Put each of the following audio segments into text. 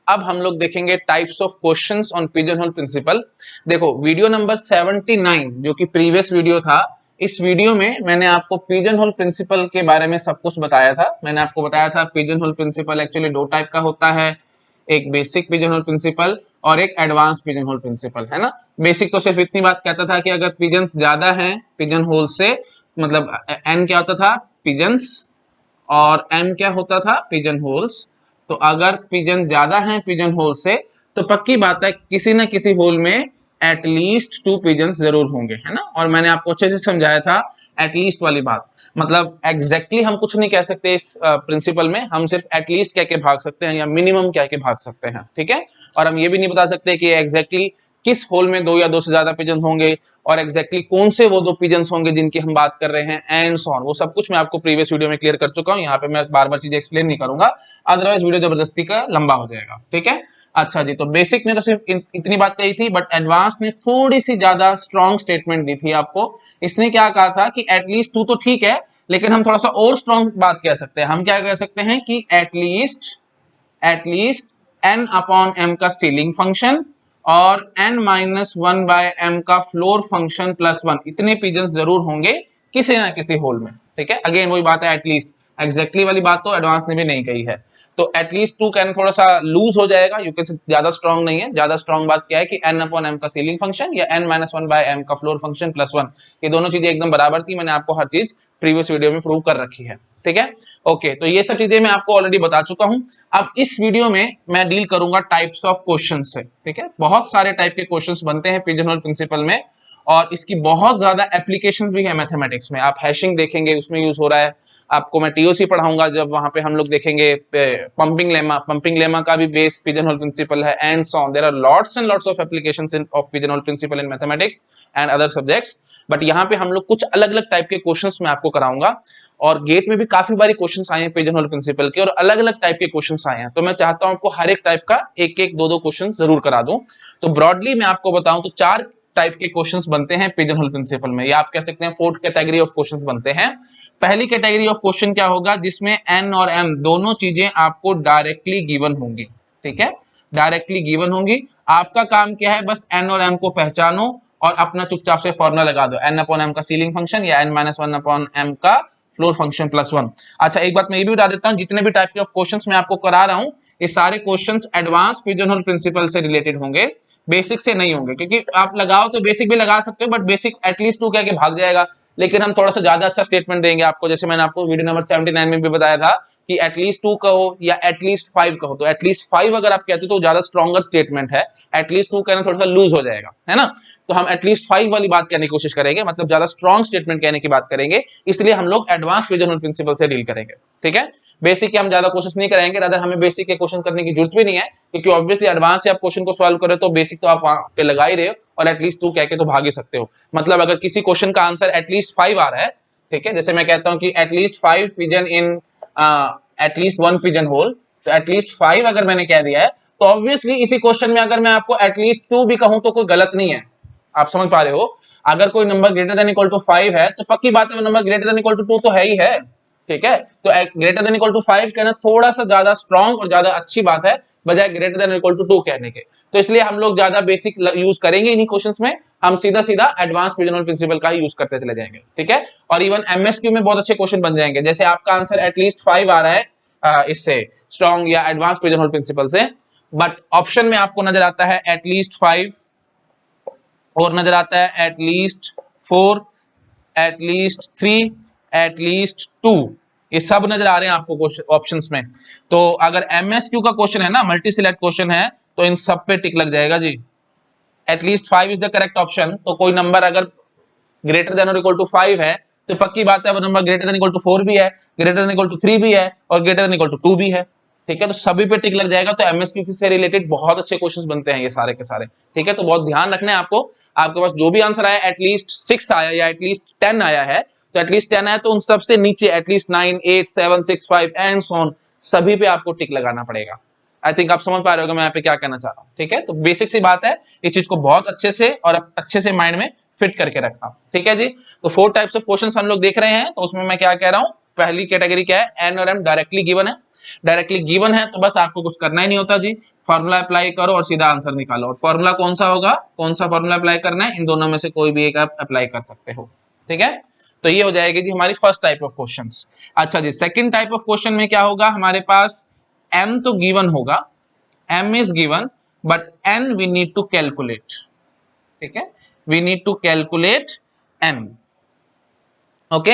अब हम लोग देखेंगे types of questions on pigeon hole principle. देखो वीडियो नंबर 79 जो कि प्रीवियस वीडियो था, इस वीडियो में मैंने आपको पिजन होल प्रिंसिपल के बारे में सब कुछ बताया था। मैंने आपको बताया था पिजन होल प्रिंसिपल एक्चुअली दो टाइप का होता है, एक बेसिक पिजन होल प्रिंसिपल और एक एडवांस पिजन होल प्रिंसिपल, है ना। बेसिक तो सिर्फ इतनी बात कहता था कि अगर पिजन्स ज्यादा हैं पिजन होल से, मतलब एन क्या होता था पिजन्स और एम क्या होता था पिजन होल्स, तो अगर पिजन ज्यादा हैं पिजन होल से तो पक्की बात है किसी ना किसी होल में एटलीस्ट 2 पिजन्स जरूर होंगे, है ना। और मैंने आपको अच्छे से समझाया था एटलीस्ट वाली बात, मतलब एग्जैक्टली हम कुछ नहीं कह सकते इस प्रिंसिपल में, हम सिर्फ एटलीस्ट कह के भाग सकते हैं या मिनिमम कह के भाग सकते हैं, ठीक है। और हम ये भी नहीं बता सकते कि एग्जैक्टली किस होल में 2 या 2 से ज्यादा पिजन होंगे और एग्जैक्टली कौन से वो 2 पिजन्स होंगे जिनकी हम बात कर रहे हैं एंड सो ऑन। वो सब कुछ मैं आपको प्रीवियस वीडियो में क्लियर कर चुका हूं, यहाँ पे मैं बार बार चीजें एक्सप्लेन नहीं करूंगा, अदरवाइज वीडियो जबरदस्ती का लंबा हो जाएगा, ठीक है। अच्छा जी, तो बेसिक ने तो सिर्फ इतनी बात कही थी, बट एडवांस ने थोड़ी सी ज्यादा स्ट्रॉन्ग स्टेटमेंट दी थी आपको। इसने क्या कहा था कि एटलीस्ट 2 तो ठीक है, लेकिन हम थोड़ा सा और स्ट्रॉन्ग बात कह सकते हैं। हम क्या कह सकते हैं कि एटलीस्ट n अपॉन m का सीलिंग फंक्शन और n-1/m का फ्लोर फंक्शन प्लस 1, इतने पिजन जरूर होंगे किसी ना किसी होल में, ठीक है। अगेन वही बात है, एटलीस्ट एग्जैक्टली वाली बात तो एडवांस ने भी नहीं कही है। तो एटलीस्ट 2 कहना थोड़ा सा लूज हो जाएगा, यू कैन से ज्यादा स्ट्रॉन्ग नहीं है। ज्यादा स्ट्रॉन्ग बात क्या है कि n अपॉन m का सीलिंग फंक्शन या n-1/m का फ्लोर फंक्शन प्लस 1, ये दोनों चीजें एकदम बराबर थी। मैंने आपको हर चीज प्रीवियस वीडियो में प्रूव कर रखी है, ठीक है। ओके, तो ये सब चीजें मैं आपको ऑलरेडी बता चुका हूं। अब इस वीडियो में मैं डील करूंगा टाइप्स ऑफ क्वेश्चन से, ठीक है। बहुत सारे टाइप के क्वेश्चंस बनते हैं पिजन होल प्रिंसिपल में और इसकी बहुत ज्यादा एप्लीकेशन भी है मैथमेटिक्स में। आप हैशिंग देखेंगे उसमें यूज हो रहा है, आपको मैं टीओसी पढ़ाऊंगा जब वहां पे हम लोग देखेंगे पंपिंग लेमा का भी बेस पिजन होल प्रिंसिपल है and so on. There are lots and lots of applications of pigeon hole principle in mathematics and other subjects, but यहाँ पे हम लोग कुछ अलग अलग टाइप के क्वेश्चंस मैं आपको कराऊंगा। और गेट में भी काफी बारी क्वेश्चंस आए हैं पिजन होल प्रिंसिपल के और अलग अलग टाइप के क्वेश्चंस आए हैं, तो मैं चाहता हूं आपको हर एक टाइप का एक एक दो क्वेश्चन जरूर करा दूं। तो ब्रॉडली मैं आपको बताऊं तो 4 टाइप के क्वेश्चंस बनते हैं पिजन होल प्रिंसिपल में, या आप कह सकते हैं 4th कैटेगरी ऑफ क्वेश्चंस बनते हैं। पहली कैटेगरी ऑफ क्वेश्चन क्या होगा, जिसमें n और m दोनों चीजें आपको डायरेक्टली गिवन होंगी, ठीक है, डायरेक्टली गिवन होंगी। आपका काम क्या है, बस n और m को पहचानो और अपना चुपचाप से फॉर्मूला लगा दो, n अपॉन m का सीलिंग फंक्शन या n-1 अपॉन m का फ्लोर फंक्शन प्लस 1। अच्छा, एक बात मैं ये भी बता देता हूं, जितने भी टाइप के ऑफ क्वेश्चंस मैं आपको करा रहा हूं ये सारे questions advance pigeon hole principle से रिलेटेड होंगे, बेसिक से नहीं होंगे। क्योंकि आप लगाओ तो बेसिक भी लगा सकते हो, बट बेसिक एटलीस्ट 2 कह के भाग जाएगा, लेकिन हम थोड़ा सा ज्यादा अच्छा स्टेटमेंट देंगे आपको। जैसे मैंने आपको वीडियो नंबर 79 में भी बताया था कि एटलीस्ट 2 कहो या एटलीस्ट 5 कहो, तो एटलीस्ट 5 अगर आप कहते हो तो ज्यादा स्ट्रॉन्गर स्टेटमेंट है, एटलीस्ट 2 कहना थोड़ा सा लूज हो जाएगा, है ना। तो हम एटलीस्ट 5 वाली बात कहने की कोशिश करेंगे, मतलब ज्यादा स्ट्रॉन्ग स्टेटमेंट कहने की बात करेंगे, इसलिए हम लोग एडवांस पिजन होल प्रिंसिपल से डील करेंगे, ठीक है। बेसिक के हम ज्यादा कोशिश नहीं करेंगे, रादर हमें बेसिक के क्वेश्चन करने की जरूरत भी नहीं है, क्योंकि ऑब्वियसली एडवांस से आप क्वेश्चन को सॉल्व करें तो बेसिक तो आप वहां पे लगा ही रहे हो और एटलीस्ट 2 कह के तो भाग ही सकते हो। मतलब अगर किसी क्वेश्चन का आंसर एटलीस्ट 5 आ रहा है, ठीक है, जैसे मैं कहता हूं कि at least 5 pigeon in at least 1 pigeon hole, तो एटलीस्ट 5 अगर मैंने कह दिया है तो ऑब्वियसली इसी क्वेश्चन में अगर मैं आपको एटलीस्ट 2 भी कहूं तो कोई गलत नहीं है। आप समझ पा रहे हो, अगर कोई number greater than equal to 5 है तो पक्की बात है वो number greater than equal to 2 तो है ही है, ठीक है। तो ग्रेटर देन इक्वल टू 5 कहना थोड़ा सा ज्यादा स्ट्रॉन्ग और ज्यादा अच्छी बात है बजाय ग्रेटर देन इक्वल टू 2 कहने के। तो इसलिए हम लोग ज्यादा बेसिक यूज करेंगे इन्हीं क्वेश्चंस में, हम सीधा सीधा एडवांस पिजन होल प्रिंसिपल का ही यूज करते चले जाएंगे, ठीक है। और इवन एमएसक्यू में बहुत अच्छे क्वेश्चन बन जाएंगे, जैसे आपका आंसर एटलीस्ट 5 आ रहा है इससे स्ट्रॉन्ग या एडवांस पिजन होल प्रिंसिपल से, बट ऑप्शन में आपको नजर आता है एटलीस्ट 5 और नजर आता है एटलीस्ट 4, एटलीस्ट 3, एटलीस्ट 2, ये सब नजर आ रहे हैं आपको ऑप्शंस में। तो अगर एमएसक्यू का क्वेश्चन है ना, मल्टी सिलेक्ट क्वेश्चन है, तो इन सब पे टिक लग जाएगा जी। At least 5 is the correct option, तो कोई नंबर अगर ग्रेटर देन और इक्वल टू 5 है तो पक्की बात है वो number greater than equal to 4 भी है, ग्रेटर देन इक्वल टू 3 भी है और ग्रेटर देन इक्वल टू 2 भी है, ठीक है। तो सभी पे टिक लग जाएगा। तो एमएसक्यू से रिलेटेड बहुत अच्छे क्वेश्चंस बनते हैं ये सारे के सारे, ठीक है। तो बहुत ध्यान रखना है आपको, आपके पास जो भी आंसर आया एटलीस्ट 6 आया या एटलीस्ट 10 आया है, तो एटलीस्ट 10 आया तो उन सबसे नीचे एटलीस्ट 9, 8, 7, 6, 5 एंड सो ऑन सभी पे आपको टिक लगाना पड़ेगा। आई थिंक आप समझ पा रहे हो मैं यहाँ पे क्या कहना चाह रहा हूँ, ठीक है। तो बेसिक सी बात है, इस चीज को बहुत अच्छे से और अच्छे से माइंड में फिट करके रखना, ठीक है जी। तो 4 टाइप्स ऑफ क्वेश्चंस हम लोग देख रहे हैं, तो उसमें मैं क्या कह रहा हूँ, पहली कैटेगरी क्या है, एन और एम डायरेक्टली गिवन है। डायरेक्टली गिवन है तो बस आपको कुछ करना ही नहीं होता जी, फॉर्मूला अप्लाई करो और सीधा आंसर निकालो। और फॉर्मूला कौन सा होगा, कौन सा फॉर्मूला अप्लाई करना है, इन दोनों में से कोई भी एक आप अप्लाई कर सकते हो, ठीक है। तो ये हो जाएगी जी हमारी फर्स्ट टाइप ऑफ क्वेश्चंस। अच्छा जी, सेकंड टाइप ऑफ क्वेश्चन में क्या होगा हमारे पास, एम तो गिवन होगा, M is given but N we need to calculate, ठीक है, we need to calculate N, okay.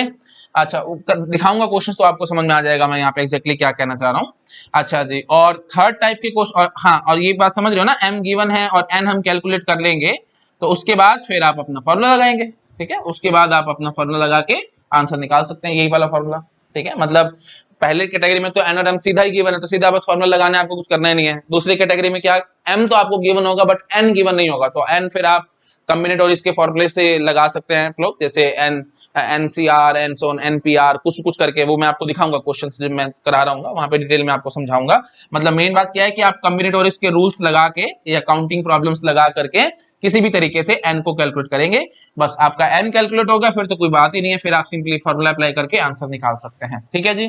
अच्छा दिखाऊंगा क्वेश्चन तो आपको समझ में आ जाएगा मैं यहाँ पे एग्जैक्टली क्या कहना चाह रहा हूँ। अच्छा जी, और थर्ड टाइप के क्वेश्चन, और हाँ, और ये बात समझ रहे हो ना, एम गिवन है और एन हम कैलकुलेट कर लेंगे, तो उसके बाद फिर आप अपना फॉर्मूला लगाएंगे, ठीक है, उसके बाद आप अपना फॉर्मूला लगा के आंसर निकाल सकते हैं, यही वाला फॉर्मूला, ठीक है। मतलब पहले कैटेगरी में तो एन और एम सीधा ही गिवन है, तो सीधा बस फॉर्मूला लगाना है, आपको कुछ करना ही नहीं है। दूसरी कैटेगरी में क्या, एम तो आपको गिवन होगा बट एन गिवन नहीं होगा, तो एन फिर आप कॉम्बिनेटोरियस के फॉर्मूले से लगा सकते हैं लोग, जैसे एन एनसीआर एन सोन एनपीआर कुछ कुछ करके, वो मैं आपको दिखाऊंगा क्वेश्चंस जब मैं करा रहा हूँ वहां पे डिटेल में आपको समझाऊंगा। मतलब मेन बात क्या है कि आप कॉम्बिनेटोरियस के रूल्स लगा के या काउंटिंग प्रॉब्लम्स लगा करके किसी भी तरीके से एन को कैलकुलेट करेंगे, बस आपका एन कैलकुलेट होगा, फिर तो कोई बात ही नहीं है, फिर आप सिंपली फॉर्मूला अप्लाई करके आंसर निकाल सकते हैं, ठीक है जी।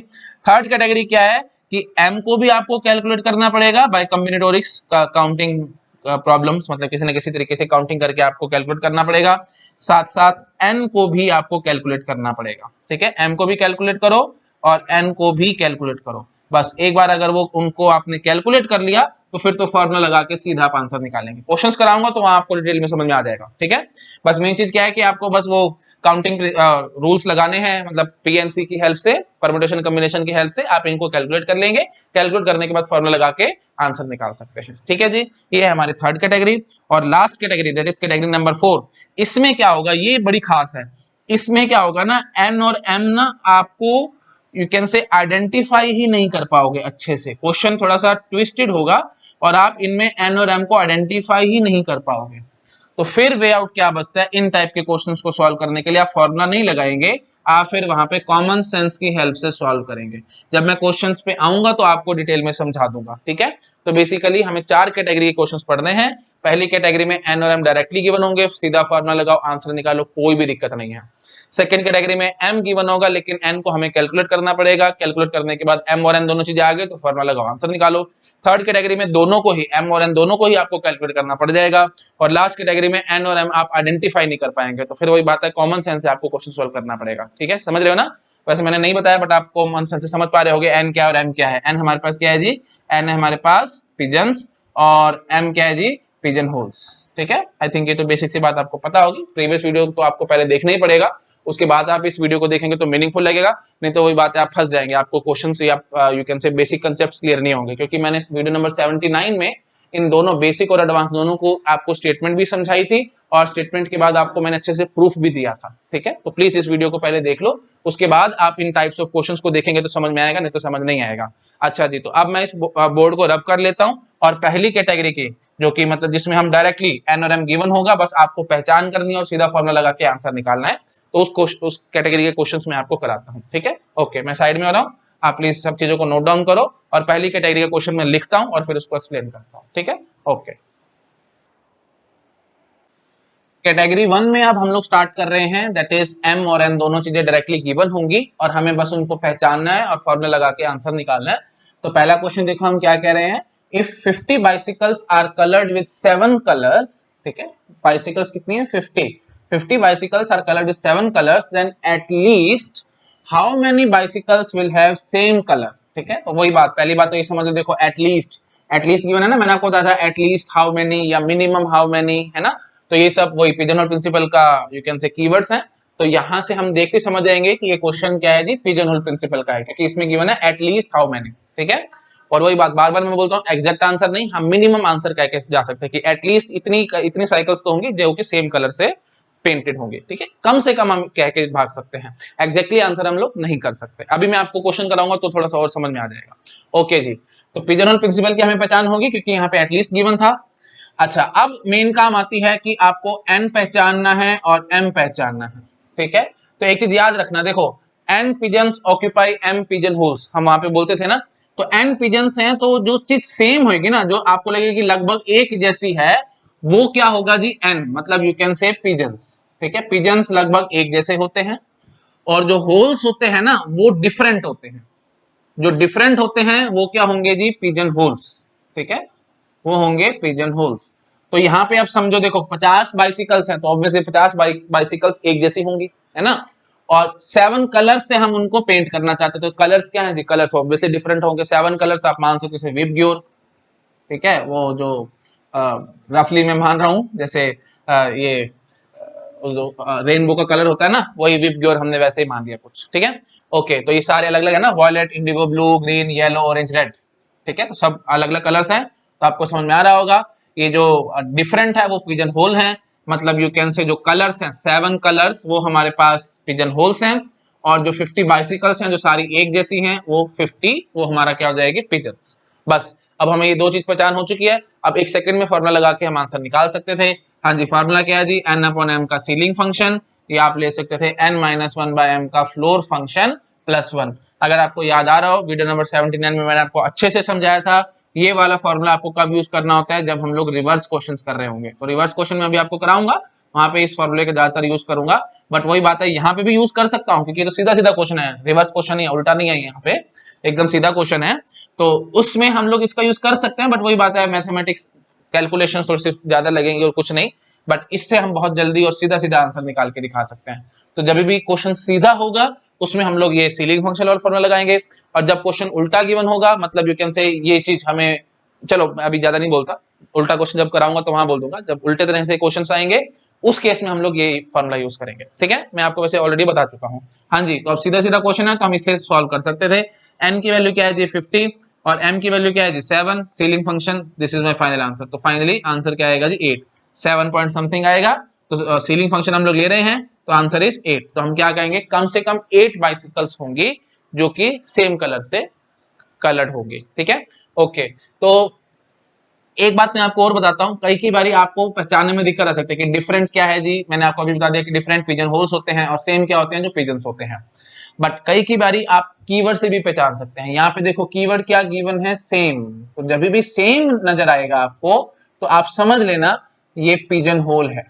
थर्ड कैटेगरी क्या है कि एम को भी आपको कैलकुलेट करना पड़ेगा बाय कॉम्बिनेटोरिक्स काउंटिंग प्रॉब्लम्स, मतलब किसी न किसी तरीके से काउंटिंग करके आपको कैलकुलेट करना पड़ेगा, साथ साथ एन को भी आपको कैलकुलेट करना पड़ेगा, ठीक है। एम को भी कैलकुलेट करो और एन को भी कैलकुलेट करो, बस एक बार अगर वो उनको आपने कैलकुलेट कर लिया तो फिर तो फॉर्मूला लगा के सीधा आप आंसर निकालेंगे। क्वेश्चंस कराऊंगा तो वहां आपको डिटेल में समझ में आ जाएगा, ठीक है। बस मेन चीज क्या है कि आपको बस वो काउंटिंग रूल्स लगाने हैं, मतलब पीएनसी की हेल्प से, परम्यूटेशन कॉम्बिनेशन की हेल्प से आप इनको कैलकुलेट कर लेंगे, कैलकुलेट करने के बाद फॉर्मूला लगा के आंसर निकाल सकते हैं, ठीक है जी। ये है हमारी थर्ड कैटेगरी। और last category that is category number 4, इसमें क्या होगा, ये बड़ी खास है। इसमें क्या होगा ना, एन और एम ना आपको यू कैन से आइडेंटिफाई ही नहीं कर पाओगे अच्छे से, क्वेश्चन थोड़ा सा ट्विस्टेड होगा और आप इनमें एन और एम को आइडेंटिफाई ही नहीं कर पाओगे। तो फिर वे आउट क्या बचता है, इन टाइप के क्वेश्चंस को सॉल्व करने के लिए आप फॉर्मूला नहीं लगाएंगे, आप फिर वहां पे कॉमन सेंस की हेल्प से सॉल्व करेंगे। जब मैं क्वेश्चंस पे आऊंगा तो आपको डिटेल में समझा दूंगा, ठीक है। तो बेसिकली हमें 4 कैटेगरी के क्वेश्चंस पढ़ने हैं। पहली कैटेगरी में एन और एम डायरेक्टली गिवन होंगे, सीधा फॉर्मूला लगाओ आंसर निकालो, कोई भी दिक्कत नहीं है। सेकंड कैटेगरी में एम गिवन होगा लेकिन एन को हमें कैलकुलेट करना पड़ेगा, कैलकुलेट करने के बाद एम और एन दोनों चीजें आ गई तो फॉर्मूला लगाओ आंसर निकालो। थर्ड कैटेगरी में दोनों को ही, एम और एन दोनों को ही आपको कैलकुलेट करना पड़ जाएगा। और लास्ट कैटेगरी में एन और एम आप आइडेंटिफाई नहीं कर पाएंगे, तो फिर वही बात है, कॉमन सेंस से आपको क्वेश्चन सोल्व करना पड़ेगा, ठीक है, समझ रहे हो ना। वैसे मैंने नहीं बताया बट आप कॉमन सेंस से समझ पा रहे होगे एन क्या और एम क्या है। एन हमारे पास क्या है जी, एन है हमारे पास पिजन्स और एम क्या है जी, पिजन होल्स, ठीक है। आई थिंक ये तो बेसिक सी बात आपको पता होगी, प्रीवियस वीडियो तो आपको पहले देखना ही पड़ेगा, उसके बाद आप इस वीडियो को देखेंगे तो मीनिंगफुल लगेगा, नहीं तो वही बात है आप फंस जाएंगे, आपको क्वेश्चंस या you can say basic concepts clear नहीं होंगे। क्योंकि मैंने वीडियो नंबर 79 में इन दोनों बेसिक और एडवांस दोनों को आपको स्टेटमेंट भी समझाई थी और स्टेटमेंट के बाद आपको मैंने अच्छे से प्रूफ भी दिया था, ठीक है। तो प्लीज इस वीडियो को पहले देख लो, उसके बाद आप इन टाइप्स ऑफ क्वेश्चंस को देखेंगे तो समझ में आएगा, नहीं तो समझ नहीं आएगा। अच्छा जी, तो अब मैं इस बोर्ड को रब कर लेता हूं और पहली कैटेगरी की, जो कि मतलब जिसमें हम डायरेक्टली एन और एम गिवन होगा, बस आपको पहचान करनी है और सीधा फॉर्मूला लगा के आंसर निकालना है, तो उस कैटेगरी के क्वेश्चंस मैं आपको कराता हूं, ठीक है। ओके, मैं साइड में हो रहा हूं, आप प्लीज सब चीजों को नोट डाउन करो और पहली कैटेगरी का क्वेश्चन मैं लिखता हूं और फिर उसको एक्सप्लेन करता हूं, ठीक है। ओके, कैटेगरी 1 में अब हम लोग स्टार्ट कर रहे हैं, दैट इज एम और एन दोनों चीजें डायरेक्टली गिवन होंगी और हमें बस उनको पहचानना है और फॉर्मूला लगा के आंसर निकालना है। तो पहला क्वेश्चन देखो हम क्या कह रहे हैं, if 50 bicycles are coloured with 7 colours, ठीक है, बाइसिकल्स कितनी है 50 bicycles are coloured with 7 colours, then at least how many bicycles will have same colour, ठीक है। तो वही बात, पहली बात तो ये समझ लो, देखो एटलीस्ट गिवन है ना, मैंने आपको बताया था एटलीस्ट हाउ मेनी या मिनिमम हाउ मेनी, है ना। तो ये सब वही पिजनहोल प्रिंसिपल का यू कैन से कीवर्ड्स हैं। तो यहां से हम देखते समझ जाएंगे कि ये क्वेश्चन क्या है जी, पिजनहोल प्रिंसिपल का है, क्योंकि इसमें गिवन है एटलीस्ट हाउ मेनी, ठीक है। और वही बात बार बार मैं बोलता हूँ, एग्जैक्ट आंसर नहीं, हम मिनिमम आंसर कह के जा सकते हैं कि एटलीस्ट इतनी साइकिल्स तो होंगी जो कि सेम कलर से पेंटेड होंगे, ठीक है। कम से कम हम कह के भाग सकते हैं, एग्जैक्टली आंसर हम लोग नहीं कर सकते। अभी मैं आपको क्वेश्चन कराऊंगा तो थोड़ा सा और समझ में आ जाएगा। ओके जी, तो पिजनहोल प्रिंसिपल की हमें पहचान होगी क्योंकि यहाँ पे एटलीस्ट गिवन था। अच्छा, अब मेन काम आती है कि आपको एन पहचानना है और एम पहचानना है, ठीक है। तो एक चीज याद रखना, देखो N pigeons occupy M pigeon holes, हम वहां पे बोलते थे ना, तो एन पिजन्स हैं तो जो चीज सेम होगी ना, जो आपको लगेगी लगभग एक जैसी है, वो क्या होगा जी, एन, मतलब यू कैन से पिजन्स, ठीक है। पिजन्स लगभग एक जैसे होते हैं और जो होल्स होते हैं ना वो डिफरेंट होते हैं। जो डिफरेंट होते हैं वो क्या होंगे जी, पिजन होल्स। ठीक है, वो होंगे पिजन होल्स। तो यहाँ पे आप समझो, देखो 50 बाइसिकल्स हैं तो ऑब्वियसली 50 बाइसिकल्स एक जैसी होंगी, है ना। और 7 कलर्स से हम उनको पेंट करना चाहते हैं, तो कलर्स क्या हैं जी, कलर्स ऑब्वियसली डिफरेंट होंगे। 7 कलर्स आप मान सकते हो विबग्योर, ठीक है, वो जो रफली मैं मान रहा हूँ, जैसे ये जो रेनबो का कलर होता है ना, वही विबग्योर हमने वैसे ही मान लिया कुछ। ठीक है, ओके। तो ये सारे अलग अलग है ना, violet, indigo blue, green, yellow, orange, red. ठीक है, तो सब अलग अलग कलर्स हैं, तो आपको समझ में आ रहा होगा। ये जो डिफरेंट है वो पिजन होल है, मतलब यू कैन से जो कलर्स हैं 7 कलर्स वो हमारे पास पिजन होल्स हैं, और जो 50 बाइसिकल्स हैं जो सारी एक जैसी हैं वो 50 वो हमारा क्या हो जाएगी, पिजन्स। बस अब हमें ये दो चीज पहचान हो चुकी है। अब एक सेकंड में फॉर्मूला लगा के हम आंसर निकाल सकते थे। हाँ जी, फार्मूला क्या है जी, n अपॉन m का सीलिंग फंक्शन, ये आप ले सकते थे n माइनस 1/m का फ्लोर फंक्शन प्लस 1। अगर आपको याद आ रहा हो, वीडियो नंबर 79 में मैंने आपको अच्छे से समझाया था ये वाला फॉर्मूला आपको कब यूज करना होता है, जब हम लोग रिवर्स क्वेश्चंस कर रहे होंगे। तो रिवर्स क्वेश्चन में अभी आपको कराऊंगा, वहां पे इस फॉर्मूले का ज्यादातर यूज करूंगा। बट वही बात है, यहाँ पे भी यूज कर सकता हूँ क्योंकि तो सीधा सीधा क्वेश्चन है, रिवर्स क्वेश्चन ही है, उल्टा नहीं है, यहाँ पे एकदम सीधा क्वेश्चन है। तो उसमें हम लोग इसका यूज कर सकते हैं, बट वही बात है, मैथमेटिक्स कैलकुलेशन थोड़ी सी ज्यादा लगेंगे और कुछ नहीं। बट इससे हम बहुत जल्दी और सीधा सीधा आंसर निकाल के दिखा सकते हैं। तो जब भी क्वेश्चन सीधा होगा उसमें हम लोग ये सीलिंग फंक्शन और फॉर्मूला लगाएंगे, और जब क्वेश्चन उल्टा गिवन होगा, मतलब यू कैन से ये चीज हमें, चलो मैं अभी ज्यादा नहीं बोलता, उल्टा क्वेश्चन जब कराऊंगा तो वहां बोल दूंगा, जब उल्टे तरह से क्वेश्चन आएंगे उस केस में हम लोग ये फॉर्मूला यूज करेंगे। ठीक है, मैं आपको वैसे ऑलरेडी बता चुका हूँ। हाँ जी, तो अब सीधा सीधा क्वेश्चन है तो हम इसे सॉल्व कर सकते थे। n की वैल्यू क्या है जी 50, और m की वैल्यू क्या है जी 7, ceiling function, this is my final answer. तो फाइनली आंसर क्या आएगा जी 8, 7 पॉइंट समथिंग आएगा। तो सीलिंग फंक्शन हम लोग ले रहे हैं तो आंसर इज 8। तो हम क्या कहेंगे, कम से कम 8 बाइसिकल्स होंगी जो कि सेम कलर से कलर्ड होगी। ठीक है, ओके। तो एक बात मैं आपको और बताता हूं, कई की बारी आपको पहचानने में दिक्कत आ सकती है कि डिफरेंट क्या है जी। मैंने आपको अभी बता दिया कि डिफरेंट पिजन होल्स होते हैं और सेम क्या होते हैं, जो पिजन्स होते हैं। बट कई की बारी आप कीवर्ड से भी पहचान सकते हैं। यहाँ पे देखो कीवर्ड क्या गिवन है, सेम। तो जब भी सेम नजर आएगा आपको तो आप समझ लेना ये पिजन होल है।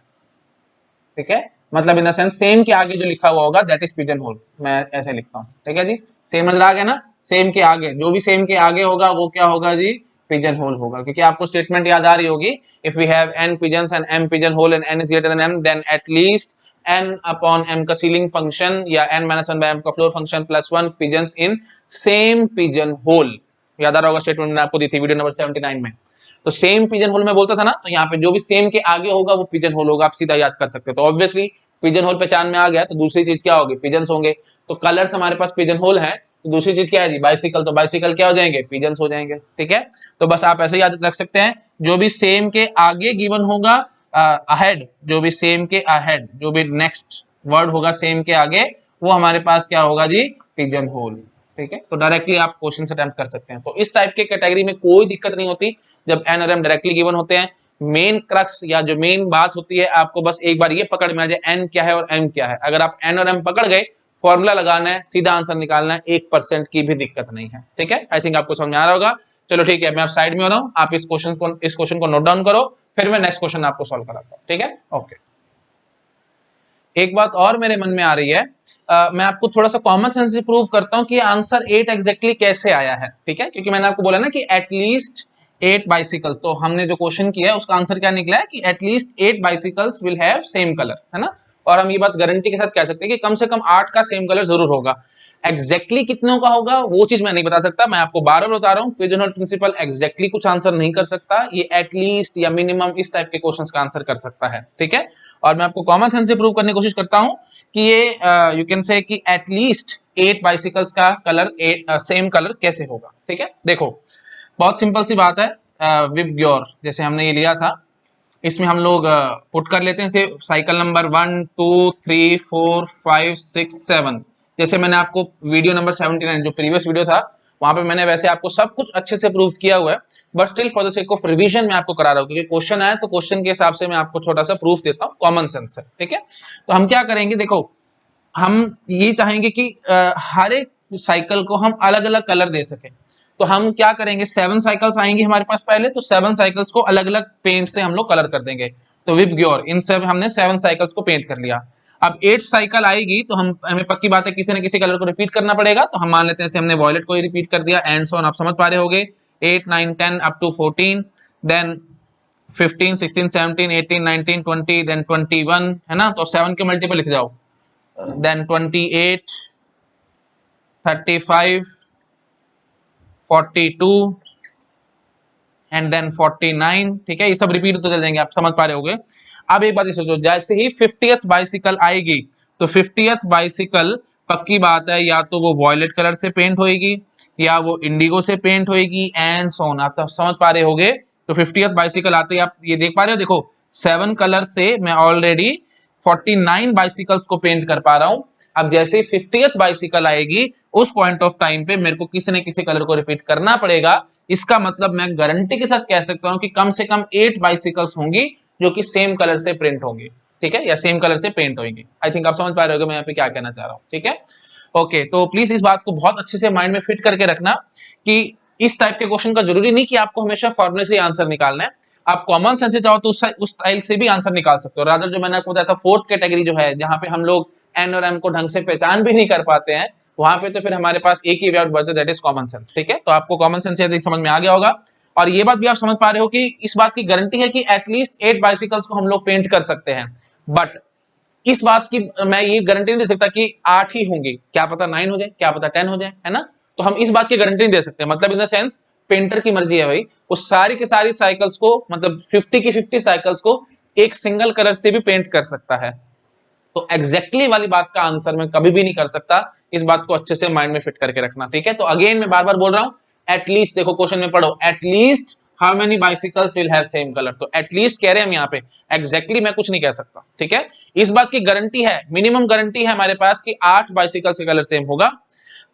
ठीक है, मतलब इन द सेंस सेम के आगे जो लिखा हुआ होगा दैट इज पिजन होल, मैं ऐसे लिखता हूँ। ठीक है जी, सेम नजर आ गया ना, सेम के आगे जो भी सेम के आगे होगा वो क्या होगा जी, पिजन होल होगा। क्योंकि आपको स्टेटमेंट याद आ रही होगी, if we have n pigeons and m pigeon hole and n is greater than m then at least n upon m का सीलिंग फंक्शन या n minus 1/m का floor function plus 1 pigeons in same pigeon hole। याद आ रहा होगा, statement मैंने आपको दी थी video number 79 में। तो सेम पिजन होल में बोलता था ना, तो यहाँ पे जो भी सेम के आगे होगा वो पिजन होल होगा, आप सीधा याद कर सकते हो। तो ऑब्वियसली पिजन होल पहचान में आ गया, तो दूसरी चीज क्या होगी, पिजन्स होंगे। तो कलर्स हमारे पास पिजन होल है, तो दूसरी चीज क्या है जी, बाइसिकल। तो बाइसिकल क्या हो जाएंगे, पिजन्स हो जाएंगे। ठीक है, तो बस आप ऐसे याद रख सकते हैं, जो भी सेम के आगे गिवन होगा अहेड, जो भी सेम के अहेड, जो भी नेक्स्ट वर्ड होगा सेम के आगे, वो हमारे पास क्या होगा जी, पिजन होल। ठीक है, तो डायरेक्टली आप क्वेश्चन से अटेम्प्ट कर सकते हैं। तो इस टाइप के कैटेगरी में कोई दिक्कत नहीं होती जब एन और एम डायरेक्टली गिवन होते हैं। मेन क्रक्स या जो मेन बात होती है, आपको बस एक बार ये पकड़ में आ जाए एन क्या है और एम क्या है। अगर आप एन और एम पकड़ गए, फॉर्मूला लगाना है, सीधा आंसर निकालना है, 1% की भी दिक्कत नहीं है। ठीक है, आई थिंक आपको समझ में आ रहा होगा। चलो ठीक है, मैं आप साइड में हो रहा हूँ, आप इस क्वेश्चन को नोट डाउन करो, फिर मैं नेक्स्ट क्वेश्चन आपको सॉल्व कराता हूँ। ठीक है, ओके। एक बात और मेरे मन में आ रही है, मैं आपको थोड़ा सा कॉमन सेंस से प्रूव करता हूं कि आंसर 8 एग्जैक्टली कैसे आया है। ठीक है, क्योंकि मैंने आपको बोला ना कि एटलीस्ट 8 बाइसिकल्स, तो हमने जो क्वेश्चन किया है उसका आंसर क्या निकला है कि at least 8 bicycles will have same colour, है ना। और हम ये बात गारंटी के साथ कह सकते हैं कि कम से कम 8 का सेम कलर जरूर होगा। एग्जैक्टली कितनों का होगा वो चीज मैं नहीं बता सकता, मैं आपको बार बार बता रहा हूँ, पिजन होल प्रिंसिपल एग्जैक्टली कुछ आंसर नहीं कर सकता, ये एटलीस्ट या मिनिमम इस टाइप के क्वेश्चंस का आंसर कर सकता है। ठीक है, और मैं आपको कॉमन सेंस से प्रूव करने की कोशिश करता हूं कि ये यू कैन से कि एटलीस्ट 8 बाइसिकल्स का कलर सेम कलर कैसे होगा। ठीक है, देखो बहुत सिंपल सी बात है, विबग्योर जैसे हमने ये लिया था, इसमें हम लोग पुट कर लेते हैं साइकिल नंबर 1 2 3 4 5 6 7। जैसे मैंने आपको वीडियो नंबर 79 जो प्रीवियस वीडियो था वहां पे मैंने वैसे आपको सब कुछ अच्छे से प्रूव किया हुआ है, but still for the sake of revision मैं आपको करा रहा हूँ, क्योंकि क्वेश्चन आया तो क्वेश्चन के हिसाब से मैं आपको छोटा सा प्रूफ देता हूँ कॉमन सेंस से। ठीक है, तो हम क्या करेंगे, देखो हम ये चाहेंगे कि हर एक साइकिल को हम अलग अलग कलर दे सके। तो हम क्या करेंगे, 7 साइकिल्स आएंगी हमारे पास पहले, तो 7 साइकिल्स को अलग अलग पेंट से हम लोग कलर कर देंगे। तो विबग्योर इन सब हमने 7 साइकिल्स को पेंट कर लिया। अब 8 साइकिल आएगी तो हमें पक्की बात है किसी न किसी कलर को रिपीट करना पड़ेगा, तो हम मान लेते हैं हमने वॉयलेट को ही रिपीट कर दिया, एंड सो ऑन। आप समझ पा रहे होगे 8 9 10 अप टू 14, देन 15 16 17 18 19 20, देन 21 है ना, तो 7 के मल्टीपल लिख जाओ, देन 28 35 42 एंड देन 49, ठीक है, ये सब रिपीट होते चल जाएंगे, आप समझ पा रहे होगे। अब एक बात ये सोचो, जैसे ही 50th बाइसिकल आएगी तो 50th बाइसिकल पक्की बात है या तो वो वॉयलेट कलर से पेंट होएगी या वो इंडिगो से पेंट होएगी, एंड सो ऑन। आप समझ पा रहे होगे। तो 50th बाइसिकल आते ही आप ये देख पा रहे हो, देखो 7 कलर से मैं ऑलरेडी 49 बाइसिकल्स को पेंट कर पा रहा हूं। अब जैसे ही 50th बाइसिकल आएगी उस पॉइंट ऑफ टाइम पे मेरे को किसी न किसी कलर को रिपीट करना पड़ेगा। इसका मतलब मैं गारंटी के साथ कह सकता हूं कि कम से कम 8 बाइसिकल्स होंगी जो कि सेम कलर से प्रिंट होंगी, ठीक है, या सेम कलर से पेंट होंगी। आई थिंक आप समझ पा रहे होगे मैं यहाँ पे क्या कहना चाह रहा हूँ, ठीक है। ओके, तो प्लीज इस बात को बहुत अच्छे से माइंड में फिट करके रखना कि इस टाइप के क्वेश्चन का जरूरी नहीं कि आपको हमेशा फॉर्मूले से आंसर निकालना है, आप कॉमन सेंस से चाहो तो उस स्टाइल से भी आंसर निकाल सकते हो। रादर जो मैंने आपको बताया था फोर्थ कैटेगरी जो है, जहां पे हम लोग एन और एम को ढंग से पहचान भी नहीं कर पाते हैं, वहां पे तो फिर हमारे पास एक ही वे आउट बचता है, दैट इज कॉमन सेंस, ठीक है। तो आपको कॉमन सेंस यदि समझ में आ गया होगा, और ये बात भी आप समझ पा रहे हो कि इस बात की गारंटी है कि एटलीस्ट 8 बाइसिकल्स को हम लोग पेंट कर सकते हैं, बट इस बात की मैं ये गारंटी नहीं दे सकता कि 8 ही होंगी, क्या पता 9 हो जाए, क्या पता 10 हो जाए, है ना। तो हम इस बात की गारंटी नहीं दे सकते, मतलब इन द सेंस पेंटर की मर्जी है भाई, वो सारी की सारी साइकिल्स को, मतलब 50 की 50 साइकिल्स को एक सिंगल कलर से भी पेंट कर सकता है। तो एग्जैक्टली वाली बात का आंसर मैं कभी भी नहीं कर सकता, इस बात को अच्छे से माइंड में फिट करके रखना, ठीक है। तो अगेन मैं बार बार बोल रहा हूं, एटलीस्ट देखो क्वेश्चन में पढ़ो, at least how many bicycles will have same colour, तो एटलीस्ट कह रहे हैं हम यहाँ पे, एग्जैक्टली मैं कुछ नहीं कह सकता, ठीक है। इस बात की गारंटी है, मिनिमम गारंटी है हमारे पास कि 8 बाइसिकल्स का कलर सेम होगा।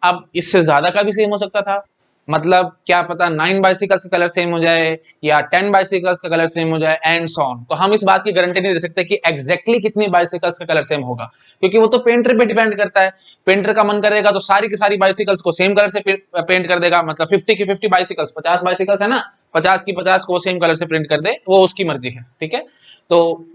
अब इससे ज्यादा का भी सेम हो सकता था, मतलब क्या पता 9 बाइसिकल्स का कलर सेम हो जाए या 10 बाइसिकल्स का कलर सेम हो जाए, एंड सो ऑन। तो हम इस बात की गारंटी नहीं दे सकते कि एग्जैक्टली कितनी बाइसिकल्स का कलर सेम होगा, क्योंकि वो तो पेंटर पे डिपेंड करता है। पेंटर का मन करेगा तो सारी की सारी बाइसिकल्स को सेम कलर से पेंट कर देगा, मतलब 50 की 50 बाइसिकल्स, 50 बाइसिकल्स है ना, 50 की 50 को सेम कलर से प्रिंट कर दे, वो उसकी मर्जी है, ठीक है। तो